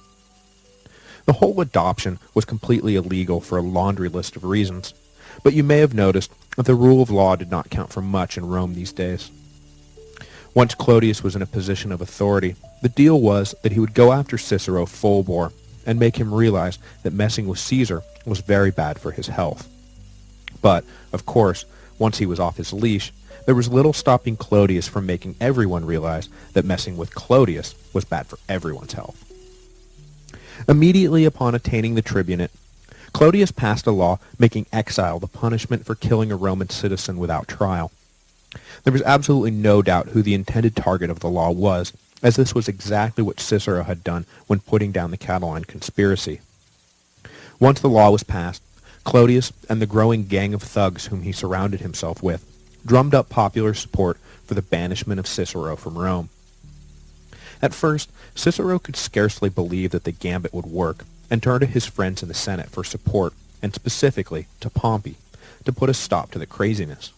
The whole adoption was completely illegal for a laundry list of reasons, but you may have noticed that the rule of law did not count for much in Rome these days. Once Clodius was in a position of authority, the deal was that he would go after Cicero full bore and make him realize that messing with Caesar was very bad for his health. But, of course, once he was off his leash, there was little stopping Clodius from making everyone realize that messing with Clodius was bad for everyone's health. Immediately upon attaining the tribunate, Clodius passed a law making exile the punishment for killing a Roman citizen without trial. There was absolutely no doubt who the intended target of the law was, as this was exactly what Cicero had done when putting down the Catiline conspiracy. Once the law was passed, Clodius and the growing gang of thugs whom he surrounded himself with drummed up popular support for the banishment of Cicero from Rome. At first, Cicero could scarcely believe that the gambit would work, and turned to his friends in the Senate for support, and specifically to Pompey, to put a stop to the craziness.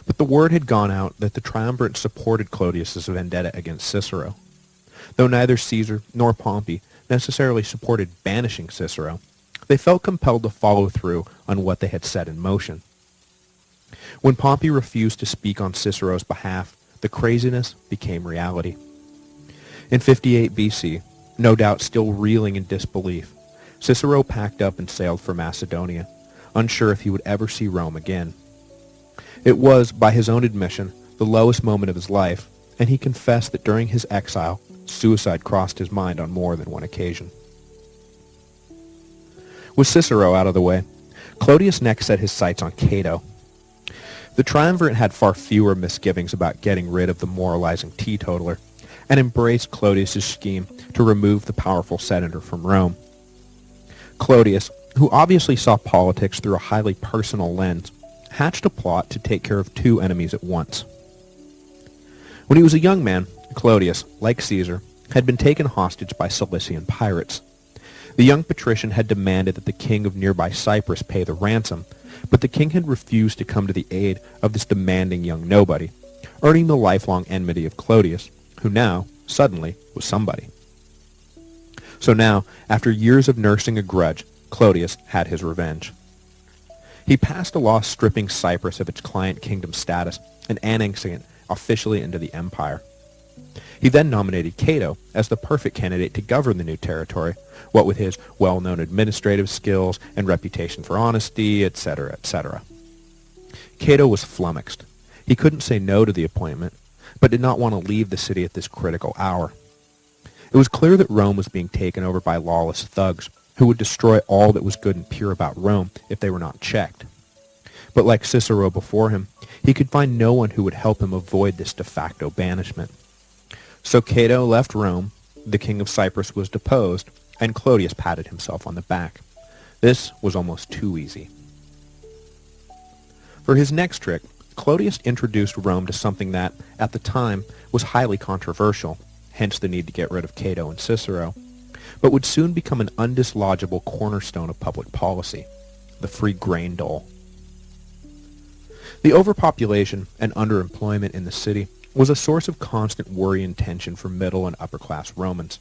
But the word had gone out that the triumvirate supported Clodius's vendetta against Cicero. Though neither Caesar nor Pompey necessarily supported banishing Cicero, they felt compelled to follow through on what they had set in motion. When Pompey refused to speak on Cicero's behalf, the craziness became reality. In 58 BC, no doubt still reeling in disbelief, Cicero packed up and sailed for Macedonia, unsure if he would ever see Rome again. It was, by his own admission, the lowest moment of his life, and he confessed that during his exile, suicide crossed his mind on more than one occasion. With Cicero out of the way, Clodius next set his sights on Cato. The triumvirate had far fewer misgivings about getting rid of the moralizing teetotaler, and embraced Clodius's scheme to remove the powerful senator from Rome. Clodius, who obviously saw politics through a highly personal lens, hatched a plot to take care of two enemies at once. When he was a young man, Clodius, like Caesar, had been taken hostage by Cilician pirates. The young patrician had demanded that the king of nearby Cyprus pay the ransom, but the king had refused to come to the aid of this demanding young nobody, earning the lifelong enmity of Clodius, who now, suddenly, was somebody. So now, after years of nursing a grudge, Clodius had his revenge. He passed a law stripping Cyprus of its client kingdom status and annexing it officially into the empire. He then nominated Cato as the perfect candidate to govern the new territory, what with his well-known administrative skills and reputation for honesty, etc., etc. Cato was flummoxed. He couldn't say no to the appointment, but did not want to leave the city at this critical hour. It was clear that Rome was being taken over by lawless thugs, who would destroy all that was good and pure about Rome if they were not checked. But like Cicero before him, he could find no one who would help him avoid this de facto banishment. So Cato left Rome, the king of Cyprus was deposed, and Clodius patted himself on the back. This was almost too easy. For his next trick, Clodius introduced Rome to something that, at the time, was highly controversial, hence the need to get rid of Cato and Cicero, but would soon become an undislodgeable cornerstone of public policy, the free grain dole. The overpopulation and underemployment in the city was a source of constant worry and tension for middle and upper-class Romans.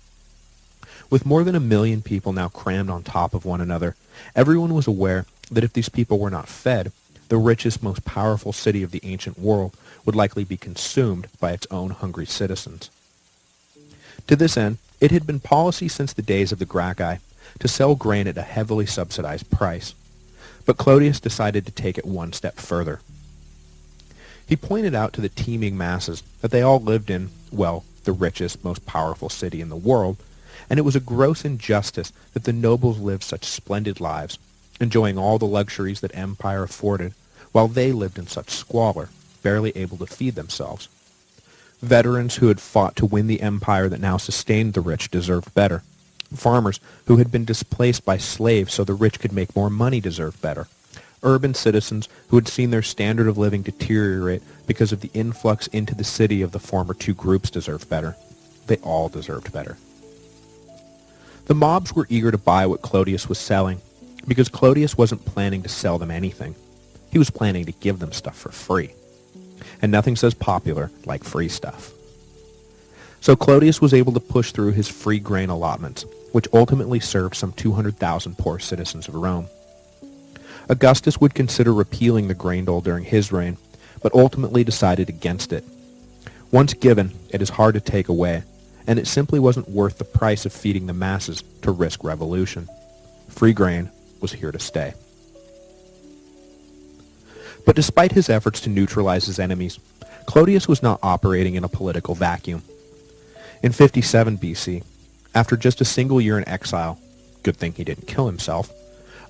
With more than 1 million people now crammed on top of one another, everyone was aware that if these people were not fed, the richest, most powerful city of the ancient world would likely be consumed by its own hungry citizens. To this end, it had been policy since the days of the Gracchi to sell grain at a heavily subsidized price, but Clodius decided to take it one step further. He pointed out to the teeming masses that they all lived in, well, the richest, most powerful city in the world, and it was a gross injustice that the nobles lived such splendid lives, enjoying all the luxuries that empire afforded, while they lived in such squalor, barely able to feed themselves. Veterans who had fought to win the empire that now sustained the rich deserved better. Farmers who had been displaced by slaves so the rich could make more money deserved better. Urban citizens who had seen their standard of living deteriorate because of the influx into the city of the former two groups deserved better. They all deserved better. The mobs were eager to buy what Clodius was selling, because Clodius wasn't planning to sell them anything. He was planning to give them stuff for free. And nothing says popular like free stuff. So Clodius was able to push through his free grain allotments, which ultimately served some 200,000 poor citizens of Rome. Augustus would consider repealing the grain dole during his reign, but ultimately decided against it. Once given, it is hard to take away, and it simply wasn't worth the price of feeding the masses to risk revolution. Free grain was here to stay. But despite his efforts to neutralize his enemies, Clodius was not operating in a political vacuum. In 57 BC, after just a single year in exile, good thing he didn't kill himself,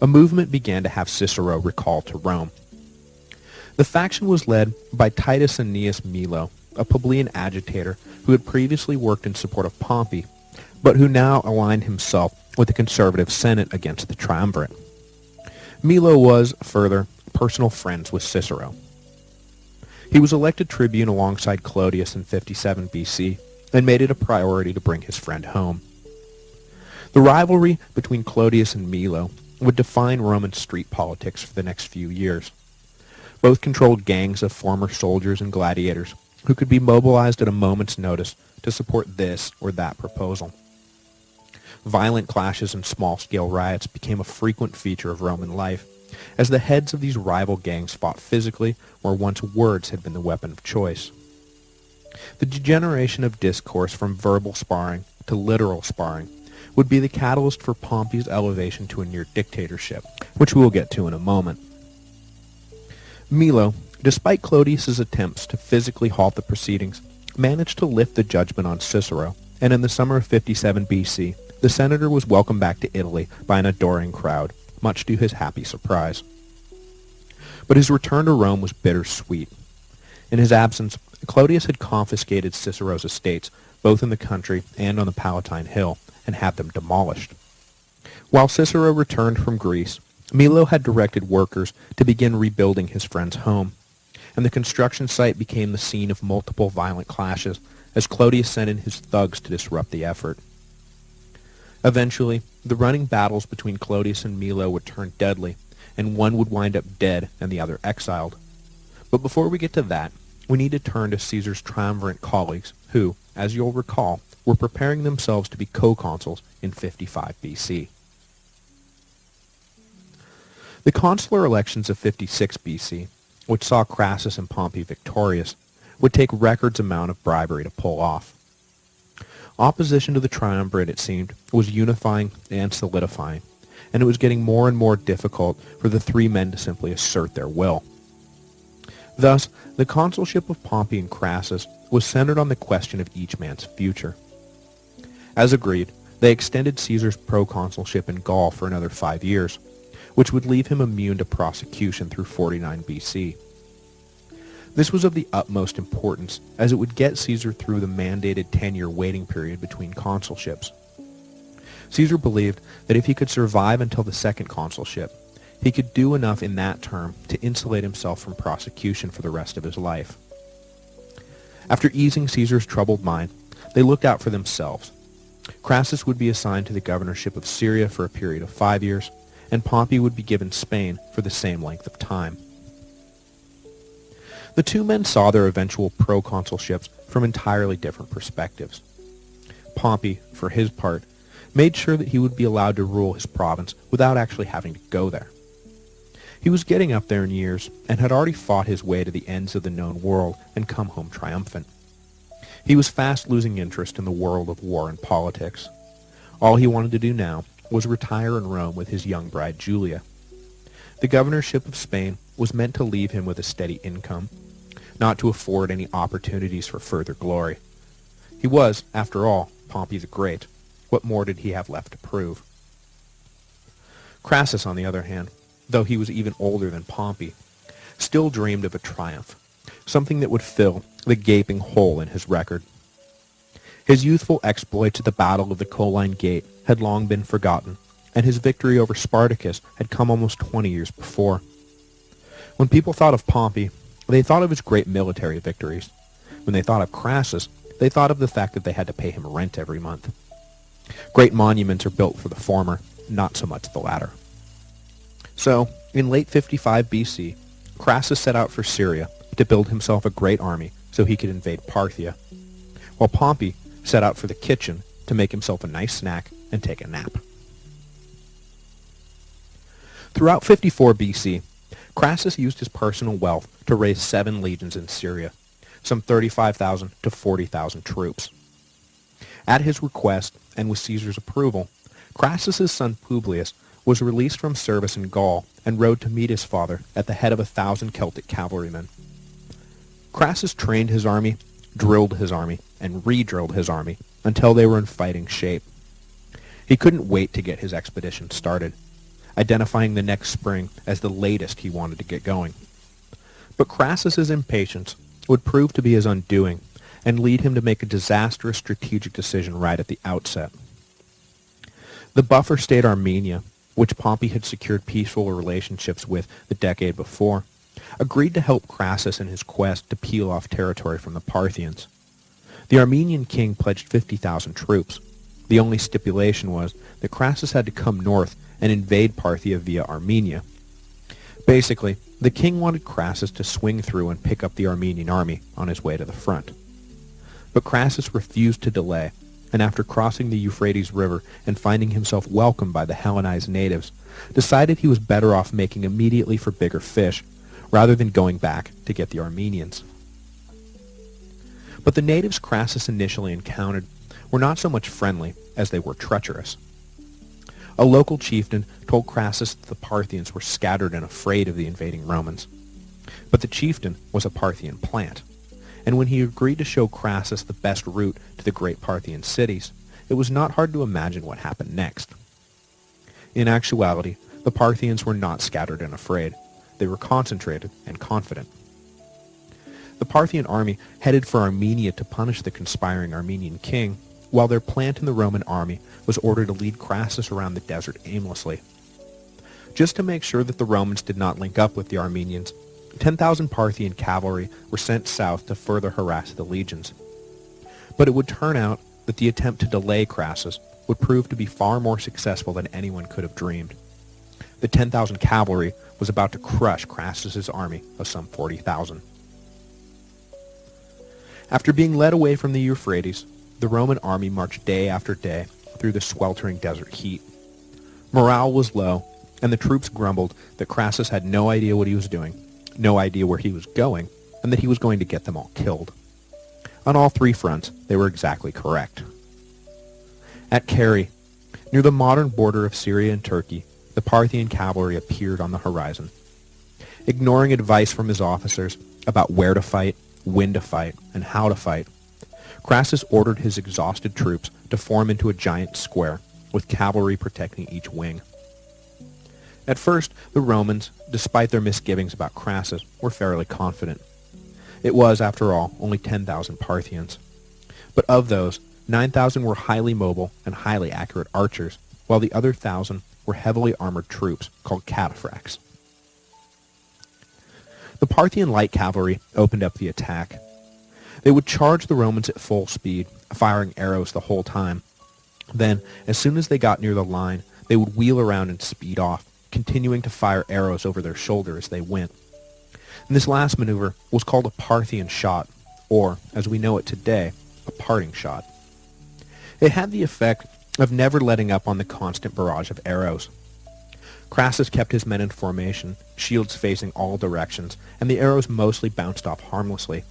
a movement began to have Cicero recalled to Rome. The faction was led by Titus Annius Milo, a plebeian agitator who had previously worked in support of Pompey, but who now aligned himself with the conservative Senate against the triumvirate. Milo was, further, personal friends with Cicero. He was elected tribune alongside Clodius in 57 BC and made it a priority to bring his friend home. The rivalry between Clodius and Milo would define Roman street politics for the next few years. Both controlled gangs of former soldiers and gladiators who could be mobilized at a moment's notice to support this or that proposal. Violent clashes and small-scale riots became a frequent feature of Roman life, as the heads of these rival gangs fought physically where once words had been the weapon of choice. The degeneration of discourse from verbal sparring to literal sparring would be the catalyst for Pompey's elevation to a near dictatorship, which we will get to in a moment. Milo, despite Clodius's attempts to physically halt the proceedings, managed to lift the judgment on Cicero, and in the summer of 57 BC, the senator was welcomed back to Italy by an adoring crowd, much to his happy surprise. But his return to Rome was bittersweet. In his absence, Clodius had confiscated Cicero's estates, both in the country and on the Palatine Hill, and had them demolished. While Cicero returned from Greece, Milo had directed workers to begin rebuilding his friend's home, and the construction site became the scene of multiple violent clashes as Clodius sent in his thugs to disrupt the effort. Eventually, the running battles between Clodius and Milo would turn deadly, and one would wind up dead and the other exiled. But before we get to that, we need to turn to Caesar's triumvirate colleagues who, as you'll recall, were preparing themselves to be co-consuls in 55 BC. The consular elections of 56 BC, which saw Crassus and Pompey victorious, would take records amount of bribery to pull off. Opposition to the triumvirate, it seemed, was unifying and solidifying, and it was getting more and more difficult for the three men to simply assert their will. Thus, the consulship of Pompey and Crassus was centered on the question of each man's future. As agreed, they extended Caesar's proconsulship in Gaul for another 5 years, which would leave him immune to prosecution through 49 BC. This was of the utmost importance, as it would get Caesar through the mandated 10-year waiting period between consulships. Caesar believed that if he could survive until the second consulship, he could do enough in that term to insulate himself from prosecution for the rest of his life. After easing Caesar's troubled mind, they looked out for themselves. Crassus would be assigned to the governorship of Syria for a period of 5 years, and Pompey would be given Spain for the same length of time. The two men saw their eventual proconsulships from entirely different perspectives. Pompey, for his part, made sure that he would be allowed to rule his province without actually having to go there. He was getting up there in years and had already fought his way to the ends of the known world and come home triumphant. He was fast losing interest in the world of war and politics. All he wanted to do now was retire in Rome with his young bride Julia. The governorship of Spain was meant to leave him with a steady income, not to afford any opportunities for further glory. He was, after all, Pompey the Great. What more did he have left to prove? Crassus, on the other hand, though he was even older than Pompey, still dreamed of a triumph, something that would fill the gaping hole in his record. His youthful exploits at the Battle of the Colline Gate had long been forgotten, and his victory over Spartacus had come almost 20 years before. When people thought of Pompey, they thought of his great military victories. When they thought of Crassus, they thought of the fact that they had to pay him rent every month. Great monuments are built for the former, not so much the latter. So, in late 55 BC, Crassus set out for Syria to build himself a great army so he could invade Parthia, while Pompey set out for the kitchen to make himself a nice snack and take a nap. Throughout 54 BC, Crassus used his personal wealth to raise 7 legions in Syria, some 35,000 to 40,000 troops. At his request, and with Caesar's approval, Crassus's son Publius was released from service in Gaul and rode to meet his father at the head of 1,000 Celtic cavalrymen. Crassus trained his army, drilled his army, and re-drilled his army until they were in fighting shape. He couldn't wait to get his expedition started, identifying the next spring as the latest he wanted to get going. But Crassus's impatience would prove to be his undoing and lead him to make a disastrous strategic decision right at the outset. The buffer state Armenia, which Pompey had secured peaceful relationships with the decade before, agreed to help Crassus in his quest to peel off territory from the Parthians. The Armenian king pledged 50,000 troops. The only stipulation was that Crassus had to come north and invade Parthia via Armenia. Basically, the king wanted Crassus to swing through and pick up the Armenian army on his way to the front. But Crassus refused to delay, and after crossing the Euphrates River and finding himself welcomed by the Hellenized natives, decided he was better off making immediately for bigger fish, rather than going back to get the Armenians. But the natives Crassus initially encountered were not so much friendly as they were treacherous. A local chieftain told Crassus that the Parthians were scattered and afraid of the invading Romans. But the chieftain was a Parthian plant, and when he agreed to show Crassus the best route to the great Parthian cities, it was not hard to imagine what happened next. In actuality, the Parthians were not scattered and afraid. They were concentrated and confident. The Parthian army headed for Armenia to punish the conspiring Armenian king, while their plant in the Roman army was ordered to lead Crassus around the desert aimlessly. Just to make sure that the Romans did not link up with the Armenians, 10,000 Parthian cavalry were sent south to further harass the legions. But it would turn out that the attempt to delay Crassus would prove to be far more successful than anyone could have dreamed. The 10,000 cavalry was about to crush Crassus's army of some 40,000. After being led away from the Euphrates, the Roman army marched day after day through the sweltering desert heat. Morale was low, and the troops grumbled that Crassus had no idea what he was doing, no idea where he was going, and that he was going to get them all killed. On all three fronts, they were exactly correct. At Carrhae, near the modern border of Syria and Turkey, the Parthian cavalry appeared on the horizon. Ignoring advice from his officers about where to fight, when to fight, and how to fight, Crassus ordered his exhausted troops to form into a giant square, with cavalry protecting each wing. At first, the Romans, despite their misgivings about Crassus, were fairly confident. It was, after all, only 10,000 Parthians. But of those, 9,000 were highly mobile and highly accurate archers, while the other 1,000 were heavily armored troops called cataphracts. The Parthian light cavalry opened up the attack. They would charge the Romans at full speed, firing arrows the whole time. Then, as soon as they got near the line, they would wheel around and speed off, continuing to fire arrows over their shoulder as they went. And this last maneuver was called a Parthian shot, or, as we know it today, a parting shot. It had the effect of never letting up on the constant barrage of arrows. Crassus kept his men in formation, shields facing all directions, and the arrows mostly bounced off harmlessly.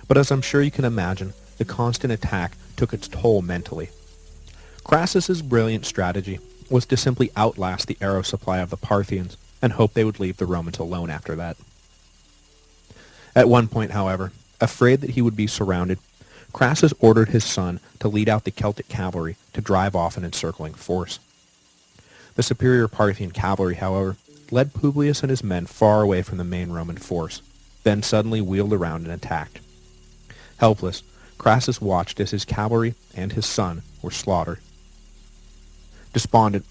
But as I'm sure you can imagine, the constant attack took its toll mentally. Crassus's brilliant strategy was to simply outlast the arrow supply of the Parthians and hope they would leave the Romans alone after that. At one point, however, afraid that he would be surrounded, Crassus ordered his son to lead out the Celtic cavalry to drive off an encircling force. The superior Parthian cavalry, however, led Publius and his men far away from the main Roman force, then suddenly wheeled around and attacked. Helpless, Crassus watched as his cavalry and his son were slaughtered. Despondent,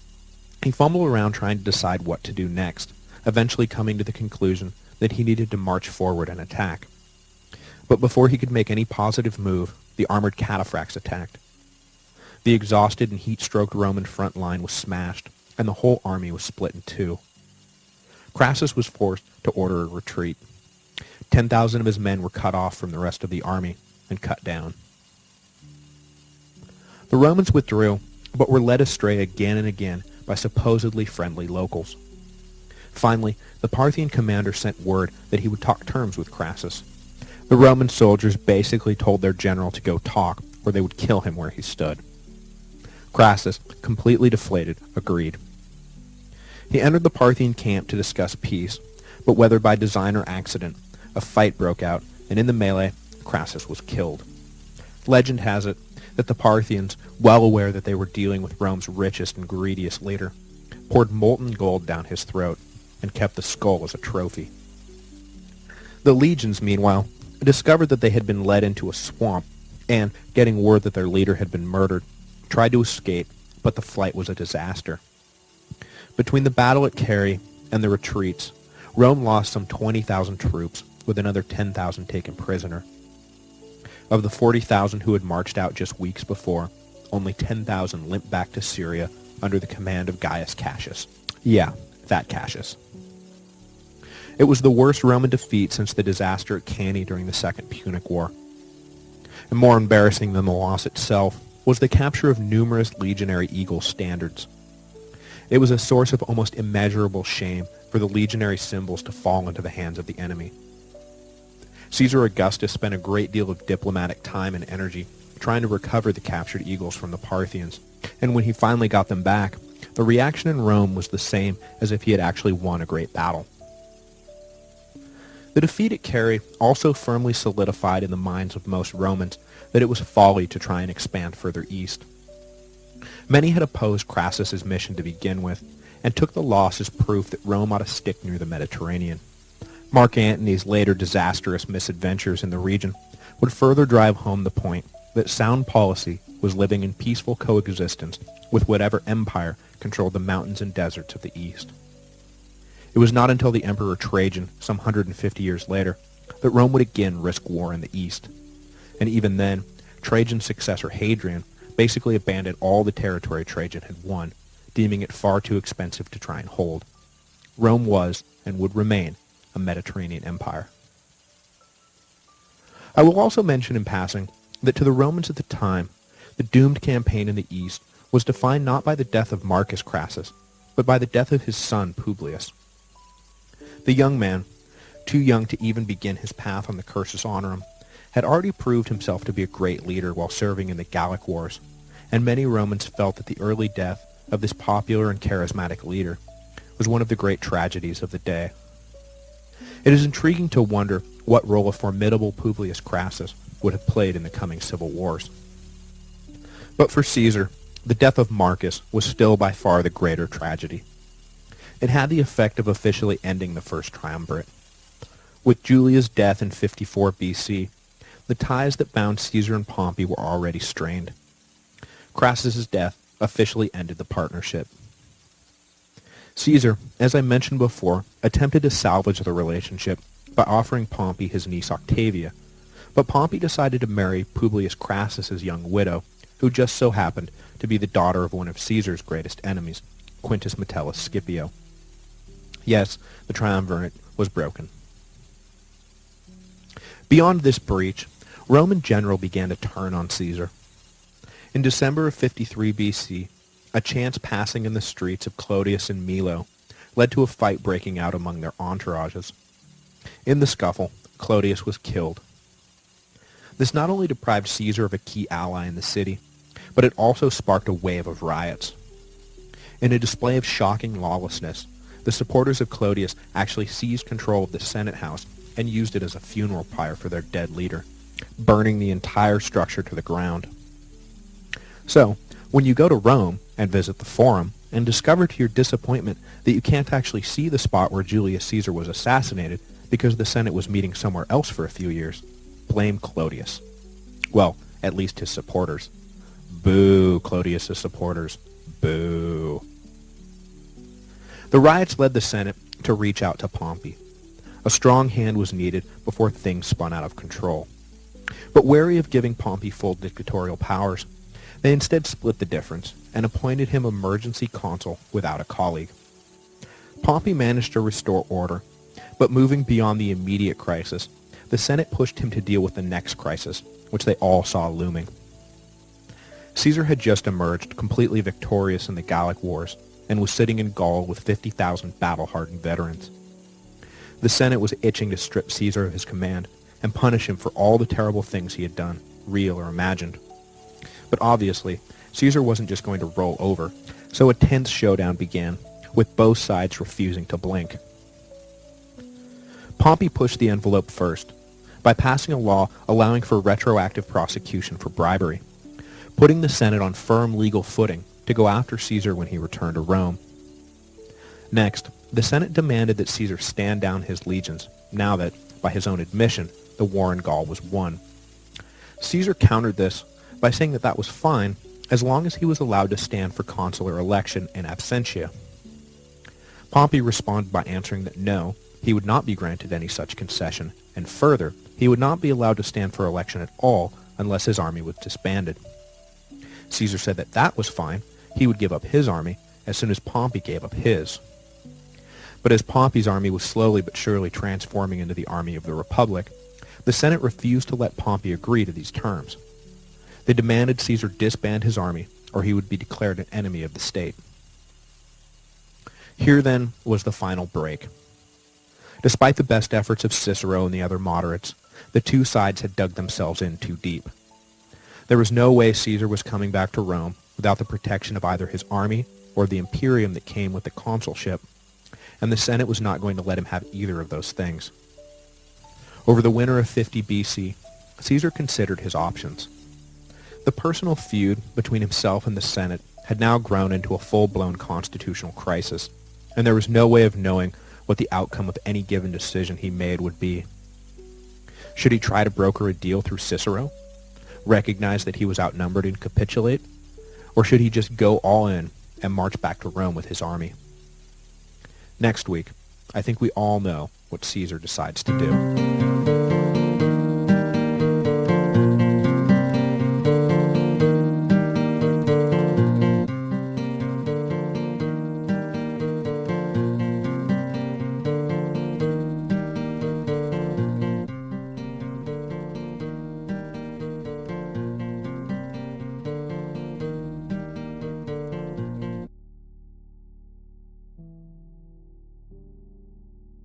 he fumbled around trying to decide what to do next, eventually coming to the conclusion that he needed to march forward and attack. But before he could make any positive move, the armored cataphracts attacked. The exhausted and heat-stroked Roman front line was smashed, and the whole army was split in two. Crassus was forced to order a retreat. 10,000 of his men were cut off from the rest of the army and cut down. The Romans withdrew, but were led astray again and again by supposedly friendly locals. Finally, the Parthian commander sent word that he would talk terms with Crassus. The Roman soldiers basically told their general to go talk, or they would kill him where he stood. Crassus, completely deflated, agreed. He entered the Parthian camp to discuss peace, but whether by design or accident, a fight broke out, and in the melee, Crassus was killed. Legend has it that the Parthians, well aware that they were dealing with Rome's richest and greediest leader, poured molten gold down his throat and kept the skull as a trophy. The legions, meanwhile, discovered that they had been led into a swamp, and, getting word that their leader had been murdered, tried to escape, but the flight was a disaster. Between the battle at Carrhae and the retreats, Rome lost some 20,000 troops, with another 10,000 taken prisoner. Of the 40,000 who had marched out just weeks before, only 10,000 limped back to Syria under the command of Gaius Cassius. Yeah, that Cassius. It was the worst Roman defeat since the disaster at Cannae during the Second Punic War. And more embarrassing than the loss itself was the capture of numerous legionary eagle standards. It was a source of almost immeasurable shame for the legionary symbols to fall into the hands of the enemy. Caesar Augustus spent a great deal of diplomatic time and energy trying to recover the captured eagles from the Parthians, and when he finally got them back, the reaction in Rome was the same as if he had actually won a great battle. The defeat at Carrhae also firmly solidified in the minds of most Romans that it was folly to try and expand further east. Many had opposed Crassus's mission to begin with, and took the loss as proof that Rome ought to stick near the Mediterranean. Mark Antony's later disastrous misadventures in the region would further drive home the point that sound policy was living in peaceful coexistence with whatever empire controlled the mountains and deserts of the east. It was not until the Emperor Trajan, some 150 years later, that Rome would again risk war in the east. And even then, Trajan's successor Hadrian basically abandoned all the territory Trajan had won, deeming it far too expensive to try and hold. Rome was, and would remain, a Mediterranean empire. I will also mention in passing that to the Romans at the time, the doomed campaign in the east was defined not by the death of Marcus Crassus, but by the death of his son Publius. The young man, too young to even begin his path on the cursus honorum, had already proved himself to be a great leader while serving in the Gallic Wars, and many Romans felt that the early death of this popular and charismatic leader was one of the great tragedies of the day. It is intriguing to wonder what role a formidable Publius Crassus would have played in the coming civil wars. But for Caesar, the death of Marcus was still by far the greater tragedy. It had the effect of officially ending the First Triumvirate. With Julius' death in 54 BC, the ties that bound Caesar and Pompey were already strained. Crassus's death officially ended the partnership. Caesar, as I mentioned before, attempted to salvage the relationship by offering Pompey his niece Octavia, but Pompey decided to marry Publius Crassus's young widow, who just so happened to be the daughter of one of Caesar's greatest enemies, Quintus Metellus Scipio. Yes, the triumvirate was broken. Beyond this breach, Rome in general began to turn on Caesar. In December of 53 BC, a chance passing in the streets of Clodius and Milo led to a fight breaking out among their entourages. In the scuffle, Clodius was killed. This not only deprived Caesar of a key ally in the city, but it also sparked a wave of riots. In a display of shocking lawlessness, the supporters of Clodius actually seized control of the Senate House and used it as a funeral pyre for their dead leader, burning the entire structure to the ground. So, when you go to Rome and visit the Forum and discover to your disappointment that you can't actually see the spot where Julius Caesar was assassinated because the Senate was meeting somewhere else for a few years, blame Clodius. Well, at least his supporters. Boo, Clodius' supporters. Boo. The riots led the Senate to reach out to Pompey. A strong hand was needed before things spun out of control. But wary of giving Pompey full dictatorial powers, they instead split the difference and appointed him emergency consul without a colleague. Pompey managed to restore order, but moving beyond the immediate crisis, the Senate pushed him to deal with the next crisis, which they all saw looming. Caesar had just emerged completely victorious in the Gallic Wars and was sitting in Gaul with 50,000 battle-hardened veterans. The Senate was itching to strip Caesar of his command and punish him for all the terrible things he had done, real or imagined. But obviously, Caesar wasn't just going to roll over, so a tense showdown began, with both sides refusing to blink. Pompey pushed the envelope first, by passing a law allowing for retroactive prosecution for bribery, putting the Senate on firm legal footing to go after Caesar when he returned to Rome. Next, the Senate demanded that Caesar stand down his legions, now that, by his own admission, the war in Gaul was won. Caesar countered this by saying that was fine as long as he was allowed to stand for consular election in absentia. Pompey responded by answering that no, he would not be granted any such concession, and further, he would not be allowed to stand for election at all unless his army was disbanded. Caesar said that was fine. He would give up his army as soon as Pompey gave up his. But as Pompey's army was slowly but surely transforming into the army of the Republic, the Senate refused to let Pompey agree to these terms. They demanded Caesar disband his army, or he would be declared an enemy of the state. Here, then, was the final break. Despite the best efforts of Cicero and the other moderates, the two sides had dug themselves in too deep. There was no way Caesar was coming back to Rome without the protection of either his army or the imperium that came with the consulship, and the Senate was not going to let him have either of those things. Over the winter of 50 BC, Caesar considered his options. The personal feud between himself and the Senate had now grown into a full-blown constitutional crisis, and there was no way of knowing what the outcome of any given decision he made would be. Should he try to broker a deal through Cicero, recognize that he was outnumbered and capitulate, or should he just go all in and march back to Rome with his army? Next week, I think we all know what Caesar decides to do.